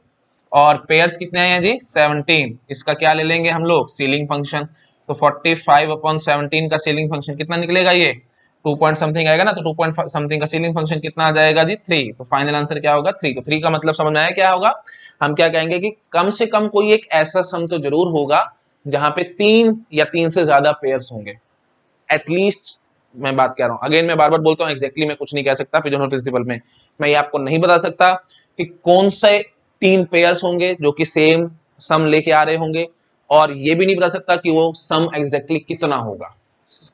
और पेयर्स कितने हैं जी 17, इसका क्या ले लेंगे हम लोग सीलिंग फंक्शन, तो 45 अपॉन 17 का सीलिंग फंक्शन कितना निकलेगा, ये 2 पॉइंट समथिंग आएगा ना, तो 2 पॉइंट समथिंग का सीलिंग फंक्शन कितना आ जाएगा जी 3, तो फाइनल आंसर क्या होगा 3, तो 3 का मतलब समझ में आया क्या होगा, हम क्या कहेंगे कि कम से कम कोई एक ऐसा सम तो जरूर होगा जहां पे 3 या 3 से ज्यादा पेयर्स होंगे एटलीस्ट। मैं बात कर रहा हूं अगेन, मैं बार बार बोलता हूं एग्जैक्टली मैं कुछ नहीं कह सकता पिजनहोल प्रिंसिपल में, मैं ये आपको नहीं बता सकता कि कौन से 3 पेयर्स होंगे जो कि सेम सम लेके आ रहे होंगे, और ये भी नहीं बता सकता कि वो सम एग्जैक्टली कितना होगा,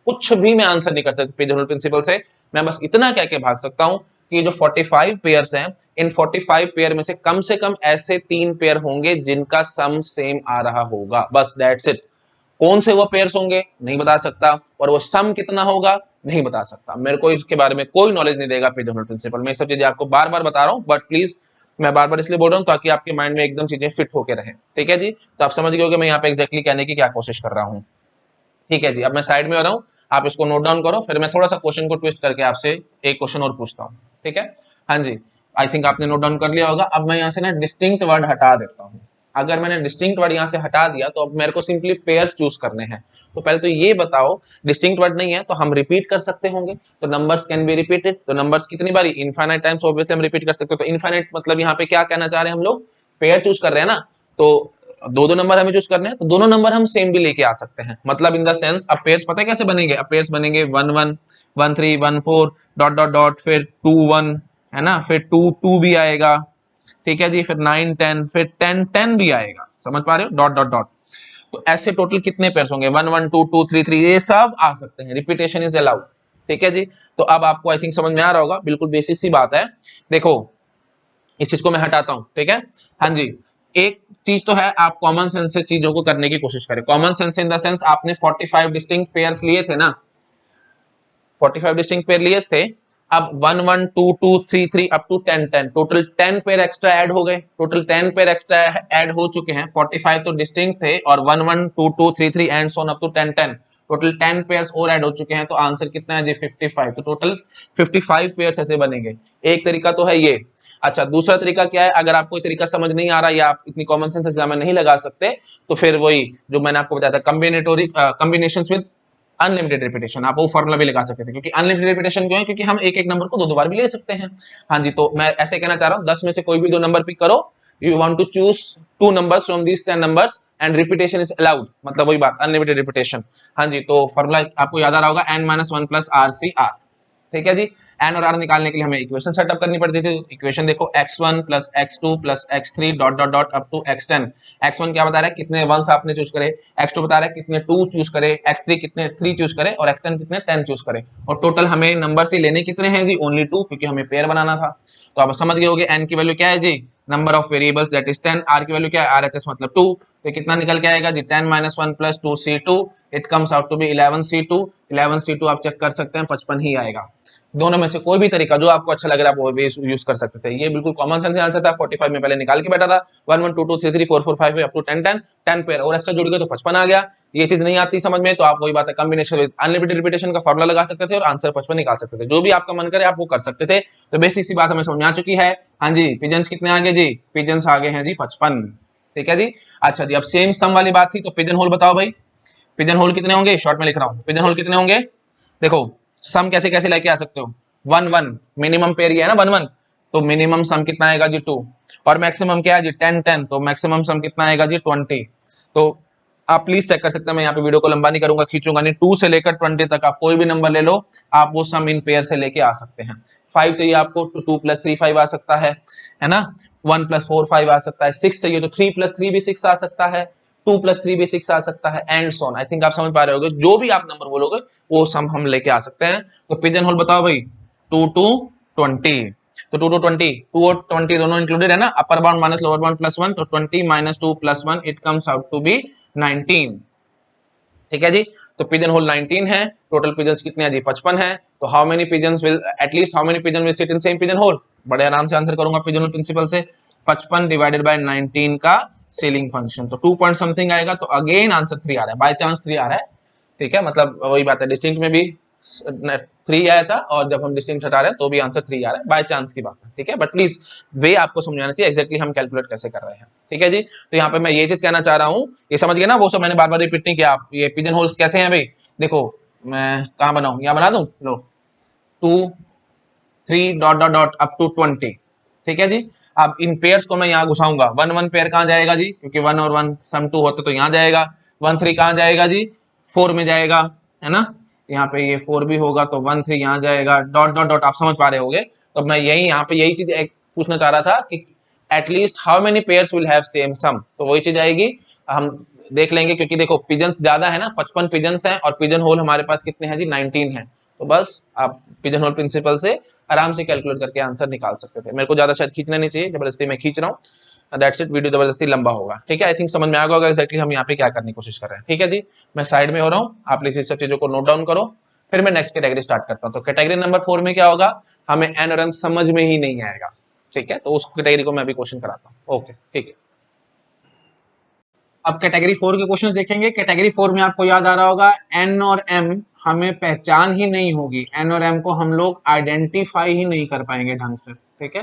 कुछ भी मैं आंसर नहीं कर सकता पिजनहोल प्रिंसिपल से। मैं बस इतना कह के भाग सकता हूं कि ये जो 45 पेयर्स हैं, इन 45 पेयर में से कम ऐसे 3 पेयर होंगे जिनका सम सेम आ रहा होगा, बस दैट्स इट। कौन से वो पेयर्स होंगे नहीं बता सकता, और वो सम कितना होगा नहीं बता सकता, मेरे को इसके बारे में कोई नॉलेज नहीं देगा पिजनहोल प्रिंसिपल। मैं सब चीजें आपको बार बार बता रहा हूं, बट प्लीज मैं बार बार इसलिए बोल रहा हूं ताकि आपके माइंड में एकदम चीजें फिट होकर रहे, ठीक है जी। तो आप समझ गए होंगे मैं यहाँ पे एग्जैक्टली कहने की क्या कोशिश कर रहा हूँ, ठीक है जी। अब मैं साइड में हो रहा हूँ, आप इसको नोट डाउन करो, फिर मैं थोड़ा सा क्वेश्चन को ट्विस्ट करके आपसे एक क्वेश्चन और पूछता हूँ, ठीक है। हाँ जी, आई थिंक आपने नोट डाउन कर लिया होगा। अब मैं यहाँ से ना डिस्टिंक्ट वर्ड हटा देता हूँ, अगर मैंने डिस्टिंक्ट वर्ड यहाँ से हटा दिया तो अब मेरे को सिंपली पेयर्स चूज करने हैं। तो पहले तो ये बताओ, डिस्टिंक्ट वर्ड नहीं है तो हम रिपीट कर सकते होंगे, तो नंबर्स कैन बी रिपीटेड, तो नंबर्स कितनी बारी इनफाइनाइट टाइम्स ऑब्वियसली हम रिपीट कर सकते हैं। तो इनफाइनाइट मतलब यहाँ पे क्या कहना चाह रहे हैं हम लोग, पेयर चूज कर रहे हैं ना, तो दो नंबर हमें चूज करने हैं, तो दोनों नंबर हम सेम भी लेके आ सकते हैं, मतलब इन द सेंस अब पेयर्स पता है कैसे बनेंगे, अब पेयर्स बनेंगे 1 1 1 3 1 4 डॉट डॉट डॉट, फिर 2 1 है ना, फिर 2 2 भी आएगा, ठीक है जी, फिर 9 10, फिर 10 10 भी आएगा, समझ पा रहे हो, डॉट डॉट डॉट। तो ऐसे टोटल कितने पेयर्स होंगे 1 1 2 2 3 3, ये सब आ सकते हैं, रिपीटेशन इज अलाउड, ठीक है जी। तो अब आपको आई थिंक समझ में आ रहा होगा, बिल्कुल बेसिक सी बात है। देखो इस चीज को मैं हटाता हूं, ठीक है। हाँ जी, एक चीज तो है आप कॉमन सेंस से चीजों को करने की कोशिश करें, common sense in the sense आपने 45 डिस्टिंक्ट पेयर्स लिए थे ना, 45 डिस्टिंक्ट पेयर लिए थे, अब 1 1 2 2 3 3 up to 10 10, total 10 pair extra add हो गए, टोटल 10 पेयर एक्स्ट्रा ऐड हो चुके हैं, 45 तो डिस्टिंक्ट थे और 1 1 2 2 3 3 and so on up to 10 10, total 10 pairs और ऐड हो चुके हैं, तो आंसर कितना है जी 55, तो टोटल 55 पेयर्स ऐसे बनेंगे। एक तरीका तो है ये। अच्छा, दूसरा तरीका क्या है, अगर आपको तरीका समझ नहीं आ रहा या आप इतनी कॉमन सेंस एग्जाम में नहीं लगा सकते, तो फिर वही जो मैंने आपको बताया था कॉम्बिनेटोरी कॉम्बिनेशंस विद अनलिमिटेड रिपीटेशन, आप वो फॉर्मूला भी लगा सकते थे, क्योंकि अनलिमिटेड रिपीटेशन क्यों है, क्योंकि हम एक एक नंबर को दो बार भी ले सकते हैं। हाँ जी, तो मैं ऐसे कहना चाह रहा हूँ 10 में से कोई भी 2 नंबर पिक करो, you want to choose 2 numbers from these 10 numbers and repetition is allowed, मतलब वही बात अनलिमिटेड रिपीटेशन। हाँ जी, तो फॉर्मूला आपको याद आ रहा होगा n-1 प्लस RCR, ठीक है जी। एन और आर निकालने के लिए हमें इक्वेशन सेटअप करनी पड़ती थी, इक्वेशन देखो x1 plus x2 plus x3 dot dot dot up to x10। x1 क्या बता रहा है कितने वंस आपने चूज करे, x2 बता रहा है कितने 2 चूज करे, x3 कितने 3 चूज करे और x10 कितने 10 चूज करे, और टोटल हमें नंबर से लेने कितने हैं जी ओनली 2, क्योंकि हमें पेयर बनाना था। तो आप समझ गए होगे n की वैल्यू क्या है जी number of variables that is 10, r की वैल्यू क्या है RHS मतलब 2, तो कितना निकल के आएगा जी 10 - 1 + 2c2, it comes out to be 11c2। 11c2 आप चेक कर सकते हैं 55 ही आएगा। दोनों में से कोई भी तरीका जो आपको अच्छा लग रहा है वो भी यूज कर सकते थे, ये बिल्कुल कॉमन सेंस आंसर था। 45 में पहले निकाल के बैठा था, 1 1 2 2 3 3 4 4 5 अप टू 10 10 10 पेयर और एक्स्ट्रा जुड़ गए तो 55 आ गया। ये चीज नहीं आती समझ में तो आप वही बात है कॉम्बिनेशन विद अनलिमिटेड रिपीटेशन का फॉर्मूला लगा सकते थे और आंसर 55 निकाल सकते थे, जो भी आपका मन करे आप वो कर सकते थे। तो बेसिक सी बात हमें समझ में आ चुकी है। हाँ जी, पिजन्स कितने आगे जी, पिजन्स आगे हैं जी 55, ठीक है जी। अच्छा जी, अब सेम सम वाली बात थी, तो पिजन होल बताओ भाई, पिजन होल कितने होंगे, शॉर्ट में लिख रहा हूँ, पिजन होल कितने होंगे। देखो सम कैसे कैसे लेके आ सकते हो, 1 1 मिनिमम पेयर ये है ना 1 1, तो मिनिमम सम कितना आएगा जी 2, और मैक्सिमम क्या है जी 10 10, तो मैक्सिमम सम कितना आएगा जी 20। तो आप प्लीज चेक कर सकते हैं, मैं यहाँ पे वीडियो को लंबा नहीं करूंगा, खींचूंगा नहीं, 2 से लेकर 20 तक आप कोई भी नंबर ले लो, आप वो सम इन पेयर से लेके आ सकते हैं। 5 चाहिए आपको तो 2 + 3 5 आ सकता है ना, 1 + 4 5 आ सकता है, 6 चाहिए तो 3 + 3 भी 6 आ सकता है, 2 + 3 भी 6 आ सकता है, and so on. I think आप समझ पा रहे होगे, जो भी आप नंबर बोलोगे वो सम हम लेके आ सकते हैं। तो पिजन होल बताओ भाई 2 to 20, तो 2 to 20, 2 और 20 दोनों इंक्लूडेड है ना, upper bound minus lower bound +1, तो 20 - 2 + 1 it comes out to be 19, ठीक है जी। तो पिजन होल 19 है, टोटल पिजन्स कितने हैं जी 55 है। तो how many pigeons will at least how many pigeon will sit in same pigeon hole, बड़े आराम से आंसर करूंगा पिजन होल प्रिंसिपल से, 55 डिवाइडेड बाय 19 का सीलिंग फंक्शन, तो 2 पॉइंट समथिंग आएगा, तो अगेन आंसर 3 आ रहा है, बाय चांस 3 आ रहा है, ठीक है। मतलब वही बात है, डिस्टिंक्ट में भी 3 आया था और जब हम डिस्टिंक्ट हटा रहे हैं तो भी आंसर 3 आ रहा है, बाय चांस की बात है, ठीक है। बट प्लीज वे आपको समझाना चाहिए एक्जैक्टली हम कैलकुलेट कैसे कर रहे हैं, ठीक है जी। तो यहाँ पे मैं ये चीज कहना चाह रहा हूँ, ये समझ गए ना, वो सब मैंने बार बार रिपीट नहीं किया। आप ये पिजन होल्स कैसे हैं भाई, देखो मैं कहाँ बनाऊं, यहाँ बना दूं, लो 2 3 dot dot dot up to 20, ठीक है जी। अब इन पेयर्स को मैं यहाँ घुसाऊंगा, 1 1 पेयर कहाँ जाएगा जी, क्योंकि 1 और 1 सम 2 होते तो यहाँ जाएगा, 1 3 कहाँ जाएगा जी, 4 में जाएगा, है ना। यहाँ पे ये 4 भी होगा तो 1 3 यहाँ जाएगा, डॉट डॉट डॉट, आप समझ पा रहे होगे। तो मैं यही यहाँ पे यही चीज पूछना चाह रहा था कि at least how many pairs will have same sum, तो वही चीज आएगी, हम देख लेंगे। क्योंकि देखो पिजन्स ज्यादा है ना, 55 पिजन्स हैं और पिजन होल हमारे पास कितने हैं जी, 19 है। तो बस आप पिजन होल प्रिंसिपल से आराम से कैलकुलेट करके आंसर निकाल सकते थे। मेरे को ज्यादा शायद खींचना नहीं चाहिए, जबरदस्ती मैं खींच रहा हूँ, दैट्स इट, वीडियो जबरदस्ती लंबा होगा, ठीक है। आई थिंक समझ में आ गया होगा एक्जैक्टली हम यहाँ पे क्या करने की कोशिश कर रहे हैं, ठीक है जी। मैं साइड में हो रहा हूँ, आप प्लीज इस सब चीजों को नोट डाउन करो, फिर मैं नेक्स्ट कैटेगरी स्टार्ट करता हूँ। तो कैटेगरी नंबर 4 में क्या होगा, हमें एन और एन समझ में ही नहीं आएगा, ठीक है। तो उस कैटेगरी को मैं अभी क्वेश्चन कराता हूँ, ओके ठीक है। अब कैटेगरी 4 के क्वेश्चंस देखेंगे। कैटेगरी 4 में आपको याद आ रहा होगा एन और एम हमें पहचान ही नहीं होगी, एन और एम को हम लोग आइडेंटिफाई ही नहीं कर पाएंगे ढंग से, ठीक है।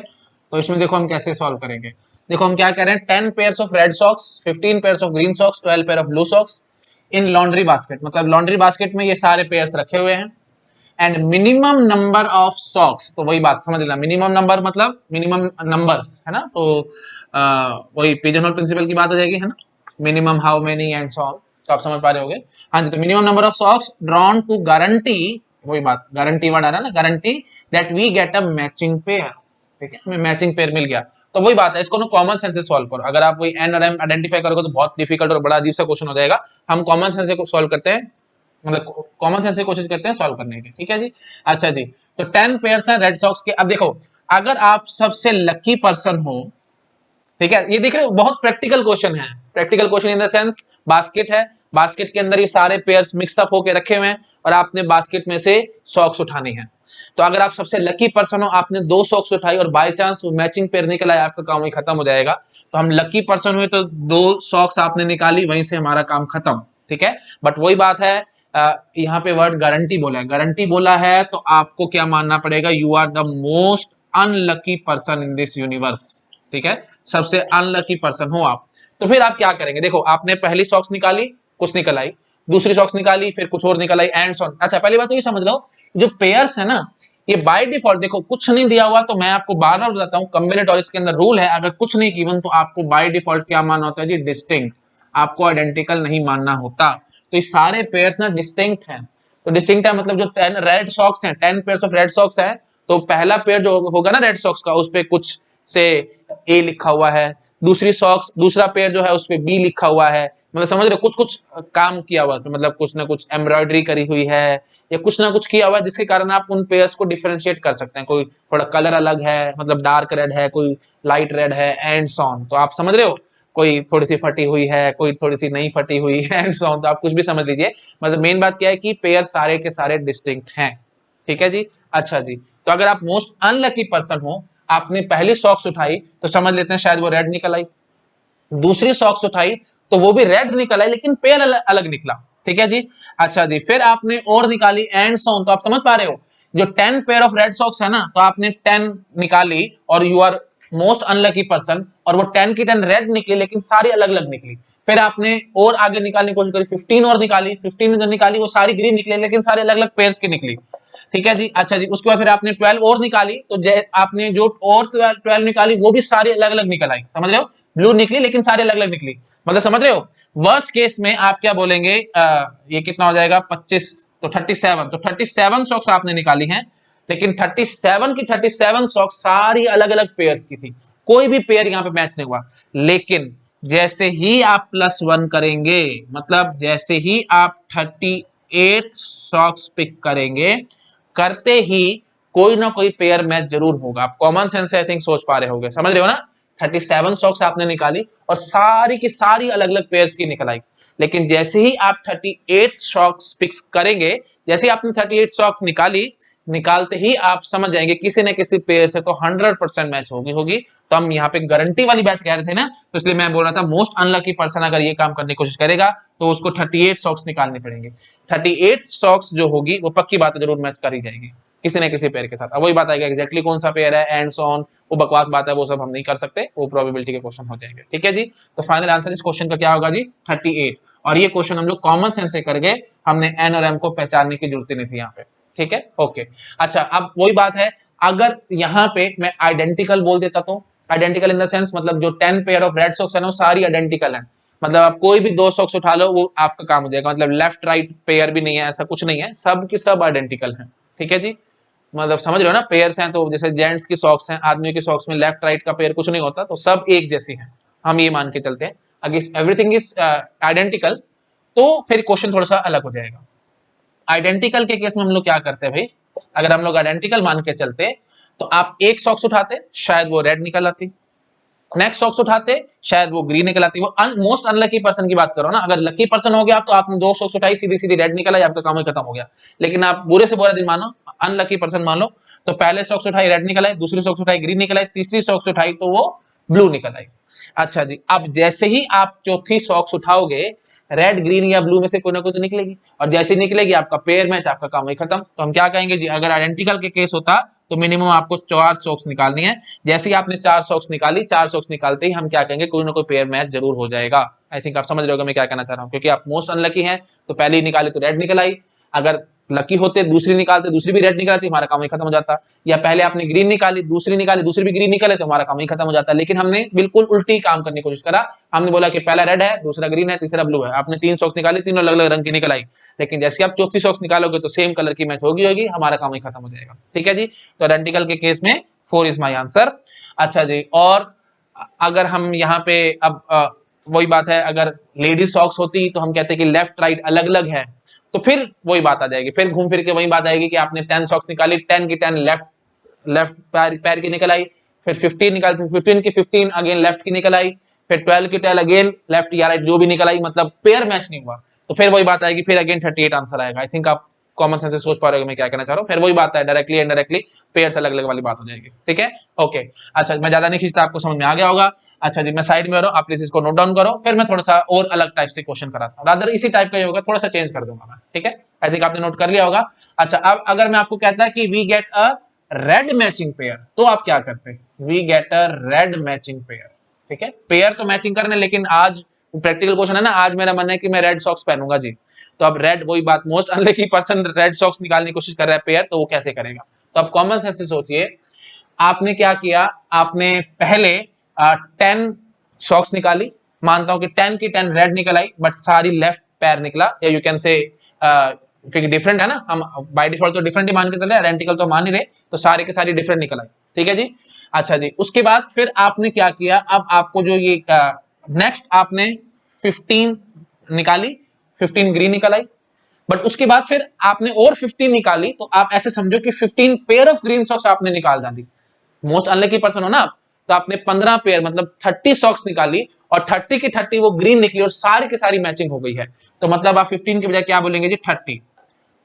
तो इसमें देखो हम कैसे सॉल्व करेंगे। देखो हम क्या कह रहे हैं, 10 pairs of Red Sox, 15 pairs of green socks, 12 pair of blue socks in laundry basket, मतलब लॉन्ड्री बास्केट में ये सारे पेयर्स रखे हुए हैं। And minimum number of socks, तो वही बात समझ लेना, मिनिमम नंबर मतलब मिनिमम नंबर्स, है ना। तो वही पिजन होल प्रिंसिपल की बात हो जाएगी, है ना, minimum how many and so on, तो आप समझ पा रहे होगे। हाँ जी, तो minimum number of socks drawn to guarantee, वही बात, गारंटी वर्ड आ रहा है ना, guarantee that we get a matching pair, ठीक है, हमें मैचिंग पेयर मिल गया। तो वही बात है, इसको ना कॉमन सेंस से सॉल्व करो। अगर आप वही एन और एम आइडेंटिफाई करोगे तो बहुत डिफिकल्ट और बड़ा अजीब सा क्वेश्चन हो जाएगा। हम कॉमन सेंस से सॉल्व करते हैं, मतलब कॉमन सेंस से कोशिश करते हैं सॉल्व करने की, ठीक है जी। अच्छा जी, तो 10 पेयर्स हैं रेड सॉक्स के। अब देखो अगर आप सबसे लकी पर्सन हो, ठीक है, ये देख रहे हो बहुत प्रैक्टिकल क्वेश्चन है, practical question in the sense basket है, बास्केट के अंदर ये सारे पेयर्स मिक्सअप होके रखे हुए हैं और आपने बास्केट में से सॉक्स उठानी है। तो अगर आप सबसे लकी पर्सन हो, आपने 2 सॉक्स उठाई और बाय चांस वो मैचिंग पेयर निकल आया, आपका काम वही खत्म हो जाएगा। तो हम लकी पर्सन हुए तो 2 सॉक्स आपने निकाली, वहीं से हमारा काम खत्म, ठीक है। बट वही बात है, यहाँ पे वर्ड गारंटी बोला है, गारंटी बोला है तो आपको क्या मानना पड़ेगा, you are the most unlucky person in this universe, ठीक है, सबसे अनलकी पर्सन हो आप। तो फिर आप क्या करेंगे, देखो आपने पहली सॉक्स निकाली, कुछ निकल आई, दूसरी सॉक्स निकाली, फिर कुछ और निकल आई, एंड सो ऑन। अच्छा पहली बात तो ये समझ लो, जो पेयर्स है ना, ये बाय डिफॉल्ट, देखो कुछ नहीं दिया हुआ तो मैं आपको बार बार बताता हूँ, कॉम्बिनेटोरिक्स के अंदर रूल है, अगर कुछ नहीं गिवन तो आपको बाय डिफॉल्ट क्या मानना होता है जी, डिस्टिंक्ट, आपको आइडेंटिकल नहीं मानना होता। तो ये सारे पेयर्स ना डिस्टिंक्ट हैं, तो डिस्टिंक्ट है मतलब जो 10 रेड सॉक्स हैं, 10 पेयर्स ऑफ रेड सॉक्स है, तो पहला पेयर जो होगा ना रेड सॉक्स का, उस पे कुछ से ए लिखा हुआ है, दूसरी सॉक्स, दूसरा पेयर जो है उस पे बी लिखा हुआ है, मतलब समझ रहे हो, कुछ कुछ काम किया हुआ है, मतलब कुछ ना कुछ एम्ब्रॉयडरी करी हुई है या कुछ ना कुछ किया हुआ है, जिसके कारण आप उन पेयर्स को डिफरेंशिएट कर सकते हैं। कोई थोड़ा कलर अलग है, मतलब डार्क रेड है, कोई लाइट रेड है, एंड सो ऑन। तो आप समझ रहे हो, कोई थोड़ी सी फटी हुई है, कोई थोड़ी सी नहीं फटी हुई है, एंड सो ऑन। तो आप कुछ भी समझ लीजिए, मतलब मेन बात क्या है कि पेयर सारे के सारे डिस्टिंक्ट हैं, ठीक है जी। अच्छा जी, तो अगर आप मोस्ट अनलकी पर्सन हो, आपने पहली सॉक्स उठाई तो समझ लेते हैं शायद वो रेड निकल आई, दूसरी सॉक्स उठाई तो वो भी रेड निकल आई लेकिन पेयर अलग निकला, ठीक है जी। अच्छा जी, फिर आपने और निकाली एंड सो ऑन। तो आप समझ पा रहे हो, जो 10 पेयर ऑफ रेड सॉक्स है ना, तो आपने 10 निकाली और you are most unlucky person, और वो 10 की 10 रेड निकली लेकिन सारी अलग अलग निकली। फिर आपने और आगे निकालने की कोशिश करी, 15 और निकाली, 15 में जो निकाली वो सारी ग्रीन निकली लेकिन सारे अलग अलग पेयर्स की निकली, ठीक है जी। अच्छा जी, उसके बाद फिर आपने 12 और निकाली, तो आपने जो और 12 निकाली वो भी सारी अलग अलग निकल आई, समझ रहे हो, ब्लू निकली लेकिन सारे अलग अलग निकली, मतलब समझ रहे हो। वर्स्ट केस में आप क्या बोलेंगे, ये कितना हो जाएगा 25, तो 37, तो 37 सॉक्स आपने निकाली हैं, लेकिन 37 की 37 सॉक्स सारी अलग अलग पेयर्स की थी, कोई भी पेयर यहाँ पे मैच नहीं हुआ। लेकिन जैसे ही आप +1 करेंगे, मतलब जैसे ही आप 38 सॉक्स पिक करेंगे, करते ही कोई ना कोई पेयर मैच जरूर होगा। आप कॉमन सेंस से आई थिंक सोच पा रहे होगे, समझ रहे हो ना। 37 सॉक्स आपने निकाली और सारी की सारी अलग अलग पेयर्स की निकल आई, लेकिन जैसे ही आप 38 सॉक्स पिक्स करेंगे, जैसे ही आपने 38 सॉक्स निकाली, निकालते ही आप समझ जाएंगे किसी न किसी पेयर से तो 100% मैच होगी। तो हम यहाँ पे गारंटी वाली बात कह रहे थे ना, तो इसलिए मैं बोल रहा था मोस्ट अनलकी पर्सन अगर ये काम करने की कोशिश करेगा तो उसको 38 सॉक्स निकालने पड़ेंगे। 38 सॉक्स जो होगी वो पक्की बात है जरूर मैच करी जाएगी किसी न किसी पेयर के साथ। अब वही बात आएगा एग्जैक्टली कौन सा पेयर है एंड सो ऑन, वो बकवास बात है, वो सब हम नहीं कर सकते, वो प्रोबेबिलिटी के क्वेश्चन हो जाएंगे। ठीक है जी, तो फाइनल आंसर इस क्वेश्चन का क्या होगा जी 38। और ये क्वेश्चन हम लोग कॉमन सेंस से कर गए, हमने एन और एम को पहचानने की जरूरत नहीं थी यहाँ पे। ठीक है, ओके। अच्छा, अब वही बात है, अगर यहाँ पे मैं आइडेंटिकल बोल देता तो, आइडेंटिकल इन द सेंस मतलब जो 10 पेयर ऑफ रेड सॉक्स है ना वो सारी आइडेंटिकल है, मतलब आप कोई भी 2 सॉक्स उठा लो वो आपका काम हो जाएगा, मतलब लेफ्ट राइट पेयर भी नहीं है, ऐसा कुछ नहीं है, सब की सब आइडेंटिकल है। ठीक है जी, मतलब समझ रहे हो ना, पेयर्स हैं तो जैसे जेंट्स की सॉक्स हैं, आदमियों की सॉक्स में लेफ्ट राइट का पेयर कुछ नहीं होता, तो सब एक जैसी हैं, हम ये मान के चलते हैं। अगर एवरीथिंग इज आइडेंटिकल तो फिर क्वेश्चन थोड़ा सा अलग हो जाएगा। आइडेंटिकल के केस में हम लोग क्या करते हैं भाई, अगर हम लोग आइडेंटिकल मान के चलते तो आप एक सॉक्स उठाते शायद वो रेड निकल आती, नेक्स्ट सॉक्स उठाते शायद वो ग्रीन निकल आती। वो मोस्ट अनलकी पर्सन की बात करो ना, अगर लकी पर्सन हो गया तो आपने 2 सॉक्स उठाई सीधी सीधी रेड निकला, आपका काम ही खत्म हो गया। लेकिन आप बुरे से बुरा दिन मानो, अनलकी पर्सन मान लो, तो पहले सॉक्स उठाई रेड निकल आई, दूसरी सॉक्स उठाई ग्रीन निकल आई, तीसरी सॉक्स उठाई तो वो ब्लू निकल आई। अच्छा जी, अब जैसे ही आप चौथी सॉक्स उठाओगे रेड ग्रीन या ब्लू में से कोई ना कोई तो निकलेगी, और जैसे निकलेगी आपका पेयर मैच, आपका काम ही खत्म। तो हम क्या कहेंगे जी, अगर आइडेंटिकल के केस होता तो मिनिमम आपको 4 सॉक्स निकालनी है। जैसे ही आपने 4 सॉक्स निकाली, 4 सॉक्स निकालते ही हम क्या कहेंगे, कोई ना कोई पेयर मैच जरूर हो जाएगा। आई थिंक आप समझ रहे हो मैं क्या कहना चाह रहा हूँ, क्योंकि आप मोस्ट अनलकी हैं तो पहले ही निकाली तो रेड निकल आई, अगर लकी होते दूसरी निकालते दूसरी भी रेड निकालती हमारा काम ही खत्म हो जाता, या पहले आपने ग्रीन निकाली दूसरी भी ग्रीन निकाले तो हमारा काम ही खत्म हो जाता। लेकिन हमने बिल्कुल उल्टी काम करने की कोशिश करा, हमने बोला कि पहला रेड है, दूसरा ग्रीन है, तीसरा ब्लू है। आपने 3 सॉक्स निकाली, तीनों अलग अलग रंग की निकल आई, लेकिन जैसे आप चौथी सॉक्स निकालोगे तो सेम कलर की मैच होगी, हमारा काम ही खत्म हो जाएगा। ठीक है जी, तो आइडेंटिकल के केस में 4 इज माई आंसर। अच्छा जी, और अगर हम यहाँ पे अब वही बात है, अगर लेडीज सॉक्स होती तो हम कहते हैं कि लेफ्ट राइट अलग अलग है, तो फिर वही बात आ जाएगी, फिर घूम फिर के वही बात आएगी कि आपने 10 सॉक्स निकाली, 10 की 10 लेफ्ट पैर की निकल आई, फिर 15 निकाली, 15 की 15 अगेन लेफ्ट की निकल आई, फिर 12 की 12 अगेन लेफ्ट या राइट जो भी निकल आई, मतलब पेयर मैच नहीं हुआ, तो फिर वही बात आएगी, फिर अगेन 38 आंसर आएगा। आई थिंक आप कॉमन सेंस से सोच पा रहे हो मैं क्या कहना चाह रहा हूँ। फिर वही बात है, डायरेक्टली इनडायरेक्टली पेयर्स अलग अलग वाली बात हो जाएगी। ठीक है, ओके। अच्छा, मैं ज्यादा नहीं खींचता, आपको समझ में आ गया होगा। अच्छा जी, मैं साइड में रहो, आप प्लीज इसको नोट डाउन करो, फिर मैं थोड़ा सा और अलग टाइप से क्वेश्चन कराता हूँ, रादर इसी टाइप का ही होगा, थोड़ा सा चेंज कर दूंगा मैं। ठीक है, आई थिंक आपने नोट कर लिया होगा। अच्छा, अब अगर मैं आपको कहता है कि we get a red matching pair, तो आप क्या करते हैं, we get a red matching pair. ठीक है, पेयर तो मैचिंग करने, लेकिन आज प्रैक्टिकल क्वेश्चन है ना, आज मेरा मन है कि मैं रेड सॉक्स पहनूंगा जी, तो अब रेड, वही बात, most unlucky person Red Sox निकालने की कोशिश कर रहा है पेयर, तो वो कैसे करेगा। तो अब कॉमन सेंस से सोचिए, आपने क्या किया, आपने पहले 10 सॉक्स निकाली, मानता हूं कि 10 की 10 रेड निकल आई, बट सारी लेफ्ट पैर निकला, या यू कैन से क्योंकि डिफरेंट है ना, हम बाय डिफॉल्ट तो डिफरेंट ही मान के चल रहे हैं, आइडेंटिकल तो मान ही रहे, तो सारे के सारी डिफरेंट निकल आई। ठीक है जी, अच्छा जी, उसके बाद फिर आपने क्या किया, अब आपको जो ये नेक्स्ट आपने 15 निकाली, 15 ग्रीन निकल आई, बट उसके बाद फिर आपने और 15 निकाली, तो आप ऐसे समझो कि 15 पेयर ऑफ ग्रीन सॉक्स आपने निकाल डाली। मोस्ट अनलकी पर्सन हो ना आप, तो आपने 15 पेयर मतलब 30 सॉक्स निकाली, और 30 की 30 वो ग्रीन निकली, और सारी की सारी मैचिंग हो गई है। तो मतलब आप 15 की बजाय क्या बोलेंगे जी 30,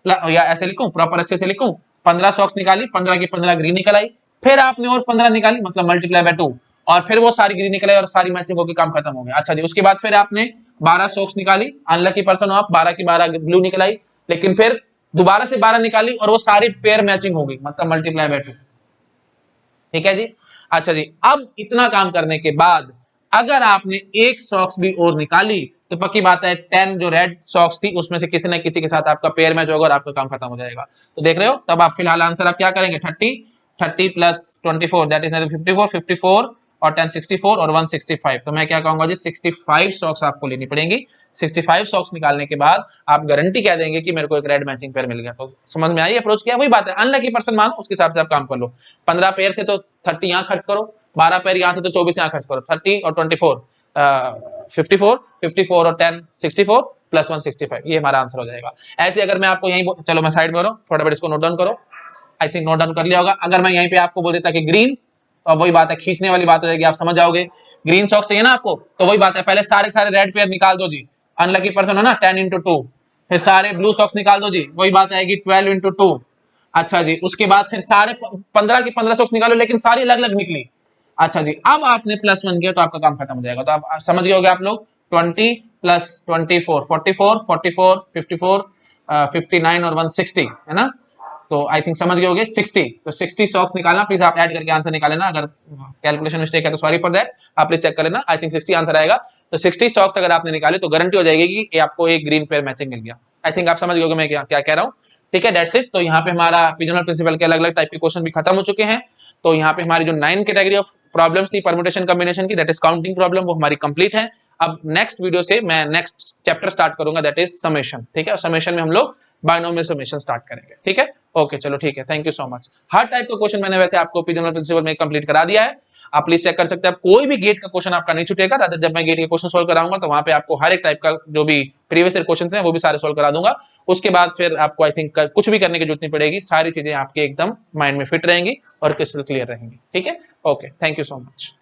या ऐसे लिखूं, प्रॉपर अच्छे से लिखूं, 15 सॉक्स निकाली, 15 की 15 ग्रीन निकल आई, फिर आपने और 15 निकाली, मतलब मल्टीप्लाई बाय 2, और फिर वो सारी ग्रीन निकल आई और सारी मैचिंग होकर काम खत्म हो गया। अच्छा जी, उसके बाद फिर आपने 12 सॉक्स निकाली, अनलकी पर्सन हो आप, 12 की 12 ब्लू निकल आई, लेकिन फिर दोबारा से 12 निकाली और वो सारी पेयर मैचिंग हो गई, मतलब मल्टीप्लाई बाय 2। ठीक है जी, अच्छा जी, अब इतना काम करने के बाद अगर आपने एक सॉक्स भी और निकाली, तो पक्की बात है 10 जो रेड सॉक्स थी उसमें से किसी न किसी के साथ आपका पेयर मैच होगा और आपका काम खत्म हो जाएगा। तो देख रहे हो, तब आप फिलहाल आंसर आप क्या करेंगे, 30 प्लस 24 दैट इज 54 और 10 64 और 1 65। तो मैं क्या कहूंगा जी 65 सॉक्स आपको लेनी पड़ेंगी। 65 सॉक्स निकालने के बाद आप गारंटी कह देंगे कि मेरे को एक रेड मैचिंग पेयर मिल गया। तो समझ में आई अप्रोच किया, वही बात है, अनलकी पर्सन मानो उसके हिसाब से आप काम कर लो। 15 पेयर से तो 30 यहाँ खर्च करो, 12 पेयर यहाँ से तो 24 यहाँ खर्च करो, 30 और 24 54 और 10 64 प्लस 1 65, ये हमारा आंसर हो जाएगा। ऐसे अगर मैं आपको यही, चलो मैं साइड में हो रहा हूँ, फटाफट इसको नोट डाउन करो। आई थिंक नोट डाउन कर लिया होगा। अगर मैं यहीं पे आपको बोल देता कि ग्रीन, तो अब वही बात है, खींचने वाली बात हो जाएगी, आप समझ जाओगे। ग्रीन सॉक्स चाहिए ना आपको, तो वही बात है, पहले सारे सारे रेड पेयर निकाल दो जी, अनलकी पर्सन हो ना, 10 into 2, फिर सारे ब्लू सॉक्स निकाल दो जी, वही बात आएगी 12 into 2, अच्छा जी, उसके बाद फिर सारे 15 की 15 सॉक्स निकालो, लेकिन सारी अलग अलग निकली। अच्छा जी, अब आपने +1 किया तो आपका काम खत्म हो जाएगा। तो आप समझ गए होगे आप लोग, 20 + 24 44 44 54 59 और 160 है ना। तो आई थिंक समझ गए होगे 60। तो 60 सॉक्स निकालना, प्लीज आप ऐड करके आंसर निकाल लेना। अगर कैलकुलेशन मिस्टेक है तो सॉरी फॉर दैट, आप प्लीज चेक कर लेना। आई थिंक 60 आंसर आएगा। तो 60 सॉक्स अगर आपने निकाले तो गारंटी हो जाएगी कि आपको एक ग्रीन पेयर मैचिंग मिल गया। आई थिंक आप समझ गए होगे मैं क्या क्या कह रहा हूँ। ठीक है, डेट्स इट। तो यहाँ पे हमारा पिजनहोल प्रिंसिपल के अलग अलग टाइप के क्वेश्चन भी खत्म हो चुके हैं। तो यहाँ पे हमारी जो 9 कैटेगरी ऑफ प्रॉब्लम्स थी परम्यूटेशन कॉम्बिनेशन की, दैट इज काउंटिंग प्रॉब्लम, वो हमारी कंप्लीट है। अब नेक्स्ट वीडियो से मैं नेक्स्ट चैप्टर स्टार्ट करूंगा, दैट इज समेशन। ठीक है, समेशन में हम लोग बायनोमियल समेशन स्टार्ट करेंगे। ठीक है, ओके चलो ठीक है, thank you so much. Her type का क्वेश्चन मैंने वैसे आपको पिजनहोल प्रिंसिपल में कंप्लीट करा दिया है। आप प्लीज चेक कर सकते हैं, कोई भी गेट का क्वेश्चन आपका नहीं छूटेगा। रादर जब मैं गेट के क्वेश्चन सोल्व कराऊंगा तो वहां पे आपको हर एक टाइप का जो भी प्रीवियस ईयर क्वेश्चन है वो भी सारे सोल्व करा दूंगा। उसके बाद फिर आपको आई थिंक कुछ भी करने की जरूरत नहीं पड़ेगी, सारी चीजें आपके एकदम माइंड में फिट रहेंगी और क्रिस्टल क्लियर रहेंगी। ठीक है, okay, thank you so much.